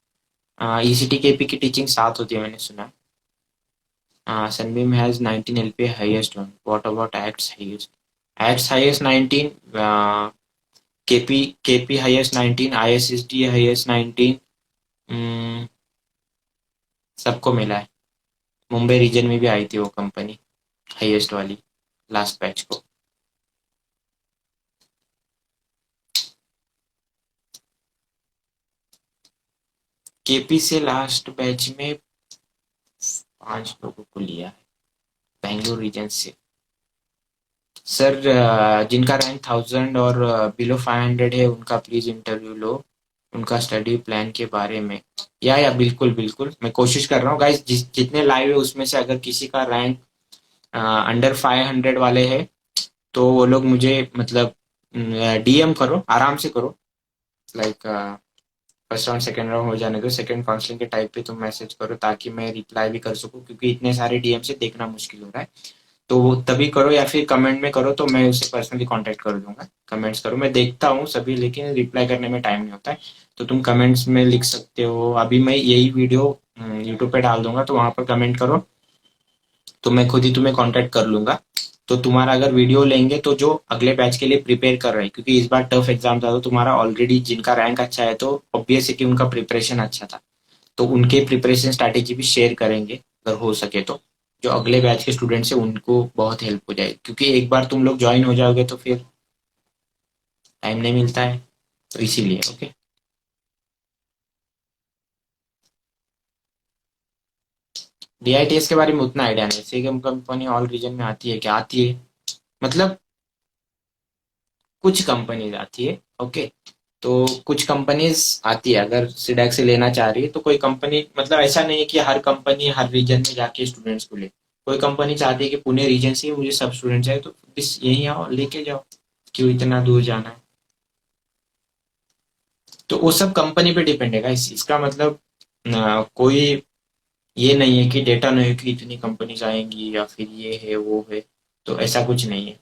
ईसीटी के एपी की टीचिंग 7 होती है, मैंने सुना। Sunbeam has 19 LPA highest one. What about ACTS highest? ACTS highest 19, KP highest 19, ISSD highest 19, सबको मिला है। मुंबई रीजन में भी आई थी वो कंपनी, हाईएस्ट वाली, लास्ट बैच को। केपी से लास्ट बैच में 5 लोगों को लिया है, बेंगलोर रीजन से। सर जिनका रैंक 1000 और बिलो 500 है उनका प्लीज इंटरव्यू लो, उनका स्टडी प्लान के बारे में। या बिल्कुल बिल्कुल, मैं कोशिश कर रहा हूँ गाइस, जितने लाइव है उसमें से अगर किसी का रैंक अंडर 500 वाले है तो वो लोग मुझे मतलब डीएम करो, आराम से करो, like first round second round हो जाने दो, सेकंड काउंसलिंग के टाइप पे तुम मैसेज करो, ताकि मैं रिप्लाई भी कर सकूं, क्योंकि इतने सारे डीएम से देखना मुश्किल हो रहा है। तो वो तभी करो, या फिर कमेंट में करो तो मैं उससे पर्सनली कांटेक्ट कर दूंगा। कमेंट्स करो, मैं देखता हूँ सभी, लेकिन रिप्लाई करने में टाइम नहीं होता है। तो तुम कमेंट्स में लिख सकते हो, अभी मैं यही वीडियो यूट्यूब पे डाल दूंगा, तो वहां पर कमेंट करो, तो मैं खुद ही तुम्हें कांटेक्ट कर लूंगा। तो तुम्हारा अगर वीडियो लेंगे तो जो अगले बैच के लिए प्रिपेयर कर रहे हैं, क्योंकि इस बार टफ एग्जाम था, तो तुम्हारा ऑलरेडी जिनका रैंक अच्छा है तो ऑब्वियस है कि उनका प्रिपरेशन अच्छा था, तो उनके प्रिपरेशन स्ट्रैटेजी भी शेयर करेंगे अगर हो सके तो। जो अगले बैच के स्टूडेंट्स हैं उनको बहुत हेल्प हो जाएगी, क्योंकि एक बार तुम लोग ज्वाइन हो जाओगे तो फिर टाइम नहीं मिलता है, तो इसीलिए। ओके। डीआईटीएस के बारे में उतना आइडिया नहीं, सेगम कंपनी ऑल रीजन में आती है क्या? आती है, मतलब कुछ कंपनीज आती है। ओके, तो कुछ कंपनीज आती है, अगर सीडैक से लेना चाह रही है तो कोई कंपनी, मतलब ऐसा नहीं है कि हर कंपनी हर रीजन में जाके स्टूडेंट्स को ले। कोई कंपनी चाहती है कि पुणे रीजन से ही मुझे सब स्टूडेंट चाहिए, तो बस यहीं आओ लेके जाओ, क्यों इतना दूर जाना है। तो वो सब कंपनी पे डिपेंड है इसका मतलब कोई ये नहीं है कि डेटा नहीं है कि इतनी कंपनीज आएंगी या फिर ये है वो है, तो ऐसा कुछ नहीं है।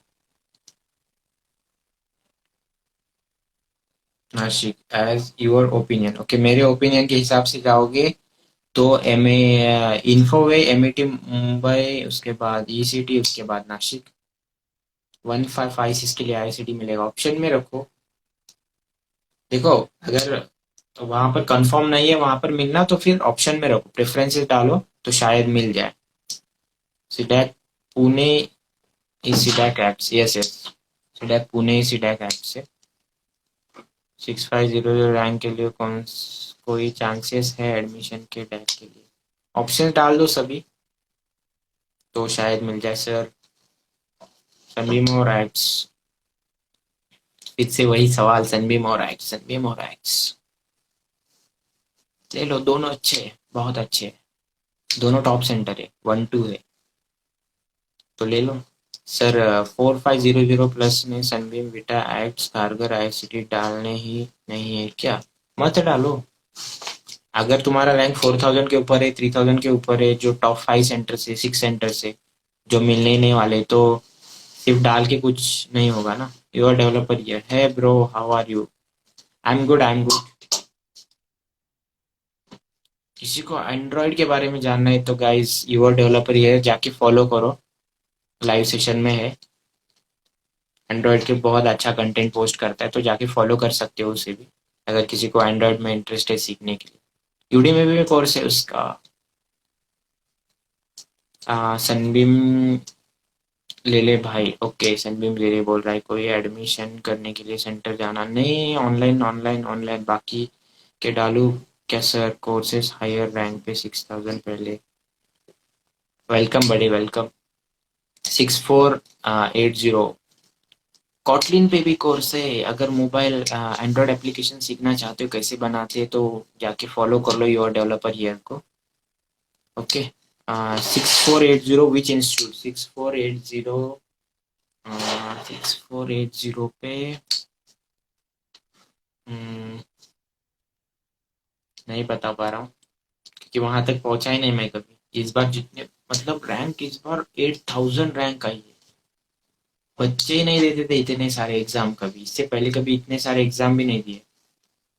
Nashik, as your opinion. Okay, मेरे ओपिनियन के हिसाब से जाओगे तो M A Infoway, MET Mumbai, उसके बाद ईसीटी, उसके बाद नासिक। 155 के लिए आईसीटी मिलेगा, ऑप्शन में रखो। देखो, अगर वहां पर कंफर्म नहीं है वहां पर मिलना तो फिर ऑप्शन में रखो, प्रेफरेंसेस डालो तो शायद मिल जाए। सीडैक पुणे, इस CDAC apps, yes yes, CDAC Pune, CDAC app से 6500 रैंक के लिए कोई चांसेस है एडमिशन के डैक के लिए? ऑप्शन डाल दो सभी। तो शायद मिल जाए सर। सनबीम और एक्स, फिर से वही सवाल, सनबीम और एक्स, सनबीम और एक्स। ले लो, दोनों अच्छे हैं, बहुत अच्छे हैं, दोनों टॉप सेंटर है, 1-2 है, तो ले लो सर। 4500 प्लस में सनबीम विटा एक्स कारगर आईसीटी डालने ही नहीं है क्या? मत डालो। अगर तुम्हारा रैंक 4000 के ऊपर है, 3000 के ऊपर है, जो टॉप 5 सेंटर से, 6 सेंटर से जो मिलने ही नहीं वाले, तो सिर्फ डाल के कुछ नहीं होगा ना। योर डेवलपर हियर है bro, how are you? I am good, I am good. किसी को एंड्रॉइड के बारे में जानना है तो गाइस योर डेवलपर हियर जाके फॉलो करो, लाइव सेशन में है। एंड्रॉइड के बहुत अच्छा कंटेंट पोस्ट करता है, तो जाके फॉलो कर सकते हो उसे भी, अगर किसी को एंड्रॉइड में इंटरेस्ट है सीखने के लिए। यूडी में भी कोर्स है उसका। सनबीम ले ले भाई, ओके सनबीम ले ले बोल रहा है। कोई एडमिशन करने के लिए सेंटर जाना नहीं, ऑनलाइन ऑनलाइन ऑनलाइन। बाकी के डालू क्या सर? कोर्सेस हायर रैंक पे 6000 पहले। वेलकम बड़े, वेलकम। 6480 कॉटलिन पे भी कोर्स है। अगर मोबाइल एंड्रॉयड एप्लीकेशन सीखना चाहते हो कैसे बनाते हैं, तो जाके फॉलो कर लो योर डेवलपर हियर को। ओके। 6480 which institute? 6480 पे नहीं बता पा रहा हूँ, क्योंकि वहां तक पहुंचा ही नहीं मैं कभी। इस बार जितने मतलब रैंक, इस बार 8000 रैंक आई है। बच्चे ही नहीं देते थे इतने सारे एग्जाम कभी, इससे पहले कभी इतने सारे एग्जाम भी नहीं दिए।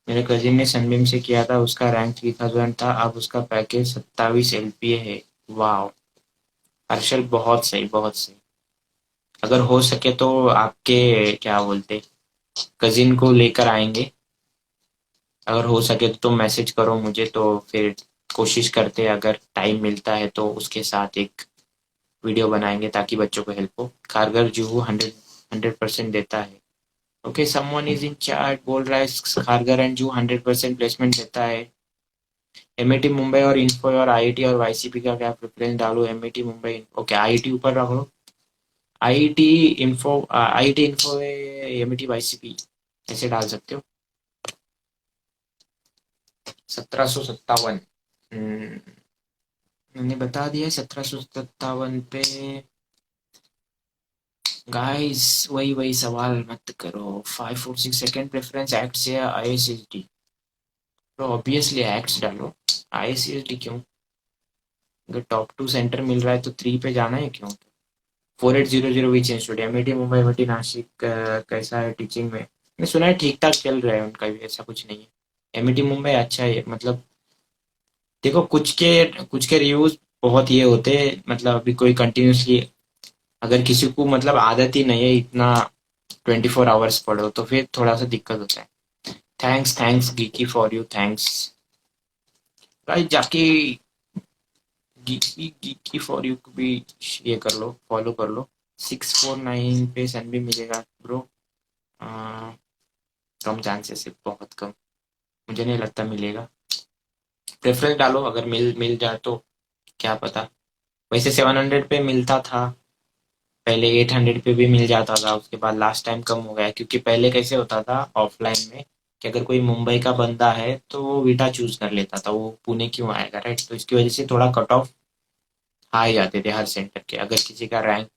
मेरे कजिन ने सनबीम से किया था, उसका रैंक 3000 था, अब उसका पैकेज 27 एलपीए है। वाह हर्षल, बहुत सही, बहुत सही। अगर हो सके तो आपके क्या बोलते, कजिन को लेकर आएंगे। अगर हो सके तो तुम मैसेज करो मुझे, तो फिर कोशिश करते हैं, अगर टाइम मिलता है तो उसके साथ एक वीडियो बनाएंगे ताकि बच्चों को हेल्प हो। कारगर जुहू 100% देता है। Okay, someone is in chat बोल रहा है खारगर एंड जू 100% प्लेसमेंट देता है। एमआईटी मुंबई और इन्फो और आईआईटी और वाईसीपी का क्या प्रेफरेंस डालूं? एमआईटी मुंबई, ओके आईआईटी ऊपर रखो। आईआईटी इन्फो, एमआईटी वाईसीपी ऐसे डाल सकते हो। 1757, मैंने बता दिया 1757 पे। गाइस वही वही सवाल मत करो। 546 सेकेंड प्रेफरेंस एक्ट्स या आईएसएसडी? तो ऑब्वियसली एक्ट्स डालो, आईएसएसडी क्यों? अगर टॉप 2 सेंटर मिल रहा है तो 3 पे जाना है क्यों? 4800 which institute? MIT Mumbai, MIT Nashik. कैसा है टीचिंग में? मैं सुना है ठीक ठाक चल रहा है उनका भी, ऐसा कुछ नहीं है। एमआईटी मुंबई अच्छा है, मतलब देखो कुछ के रिव्यूज बहुत ये होते हैं, मतलब अभी कोई कंटिन्यूसली, अगर किसी को मतलब आदत ही नहीं है इतना 24 आवर्स पढ़ो, तो फिर थोड़ा सा दिक्कत होता है। Thanks thanks geeky for you, thanks भाई। जाके गीकी फॉर यू को भी ये कर लो, फॉलो कर लो। 649 पे सन भी मिलेगा ब्रो। कम चांसेस है, बहुत कम, मुझे नहीं लगता मिलेगा। प्रेफरेंस डालो, अगर मिल मिल जाए तो क्या पता। वैसे 700 पे मिलता था पहले, 800 पे भी मिल जाता था, उसके बाद लास्ट टाइम कम हो गया। क्योंकि पहले कैसे होता था ऑफलाइन में, कि अगर कोई मुंबई का बंदा है तो वो विटा चूज कर लेता था, वो पुणे क्यों आएगा, राइट? तो इसकी वजह से थोड़ा कट ऑफ हाई जाते थे हर सेंटर के। अगर किसी का रैंक,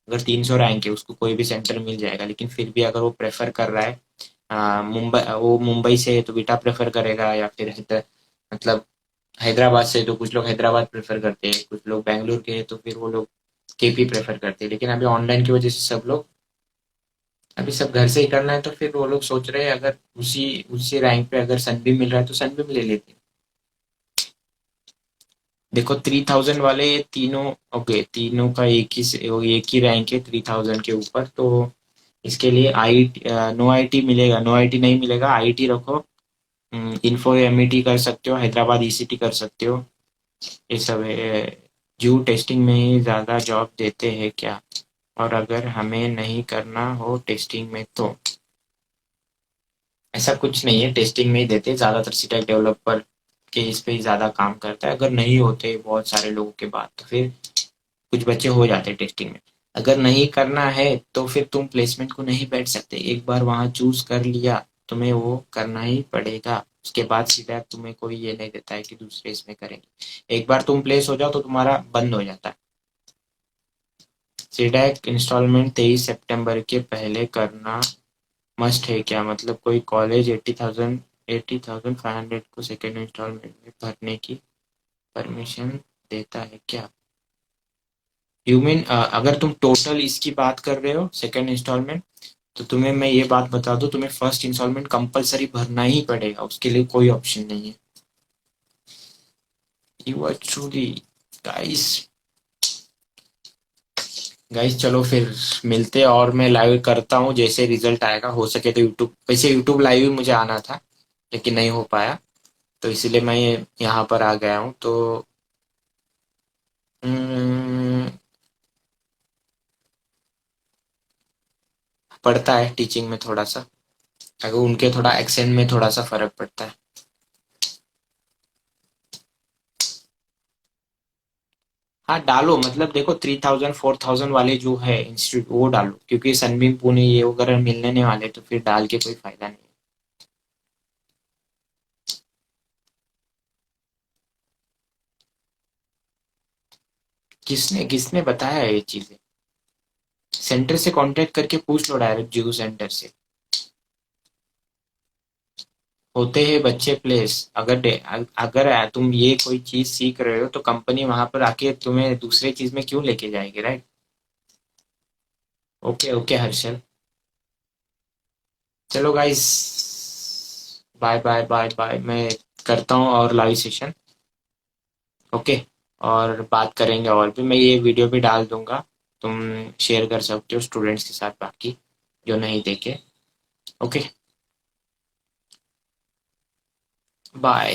अगर 300 रैंक है, उसको कोई भी सेंटर मिल जाएगा, लेकिन फिर भी अगर वो प्रेफर कर रहा है मुंबई, वो मुंबई से है तो विटा प्रेफर करेगा, या फिर मतलब हैदराबाद से तो कुछ लोग हैदराबाद प्रेफर करते हैं, कुछ लोग बैंगलोर के हैं तो फिर वो लोग केपी प्रेफर करते हैं। लेकिन अभी ऑनलाइन की वजह से सब लोग, अभी सब घर से ही करना है, तो फिर वो लोग सोच रहे हैं अगर उसी उसी रैंक पे अगर सनबीम मिल रहा है तो सनबीम ले लेते हैं। देखो 3000 वाले तीनों, ओके तीनों का एक ही रैंक है 3000 के ऊपर, तो इसके लिए आई नो आईटी मिलेगा, नो आईटी नहीं मिलेगा, आईटी रखो। इन्फो एमईटी कर सकते हो, हैदराबाद ईसीटी कर सकते हो, ये सब है। जू टेस्टिंग में ही ज़्यादा जॉब देते हैं क्या? और अगर हमें नहीं करना हो टेस्टिंग में तो? ऐसा कुछ नहीं है, टेस्टिंग में ही देते, ज़्यादातर सीटेक डेवलपर के इस पे ही ज़्यादा काम करता है। अगर नहीं होते बहुत सारे लोगों के बाद, तो फिर कुछ बच्चे हो जाते हैं टेस्टिंग में। अगर नहीं करना है तो फिर तुम प्लेसमेंट को नहीं बैठ सकते। एक बार वहाँ चूज कर लिया, तुम्हें वो करना ही पड़ेगा। उसके बाद सीधा तुम्हें कोई ये नहीं देता है कि दूसरे इसमें करेंगे। एक बार तुम प्लेस हो जाओ तो तुम्हारा बंद हो जाता है। सीडैक इंस्टॉलमेंट 23 सितंबर के पहले करना मस्ट है क्या? मतलब कोई कॉलेज 80,500 को सेकेंड इंस्टॉलमेंट में भरने की परमिशन देता है क्या? यू मीन अगर तुम टोटल इसकी बात कर रहे हो सेकेंड इंस्टॉलमेंट, तो तुम्हें मैं ये बात बता दूं, तुम्हें फर्स्ट इंस्टॉलमेंट कंपलसरी भरना ही पड़ेगा, उसके लिए कोई ऑप्शन नहीं है। You are truly guys. Guys चलो फिर मिलते हैं, और मैं लाइव करता हूँ जैसे रिजल्ट आएगा। हो सके तो यूट्यूब, वैसे यूट्यूब लाइव ही मुझे आना था लेकिन नहीं हो पाया, तो इसीलिए मैं यहाँ पर आ गया हूँ। तो पड़ता है टीचिंग में थोड़ा सा, अगर उनके थोड़ा एक्सेंट में थोड़ा सा फर्क पड़ता है। हाँ डालो, मतलब देखो 3,000 4,000 वाले जो है इंस्टीट्यूट वो डालो, क्योंकि सनबीम पुणे ये वगैरह मिलने वाले, तो फिर डाल के कोई फायदा नहीं। किसने किसने बताया ये चीजें? सेंटर से कांटेक्ट करके पूछ लो, डायरेक्ट जीरो सेंटर से। होते हैं बच्चे प्लेस। अगर तुम ये कोई चीज सीख रहे हो तो कंपनी वहां पर आके तुम्हें दूसरे चीज में क्यों लेके जाएगी, राइट? ओके ओके हर्षल, चलो guys, bye bye bye bye. मैं करता हूँ और लाइव सेशन। ओके, और बात करेंगे, और भी मैं ये वीडियो भी डाल दूंगा, तुम शेयर कर सकते हो स्टूडेंट्स के साथ, बाकी जो नहीं देखे। Okay, bye.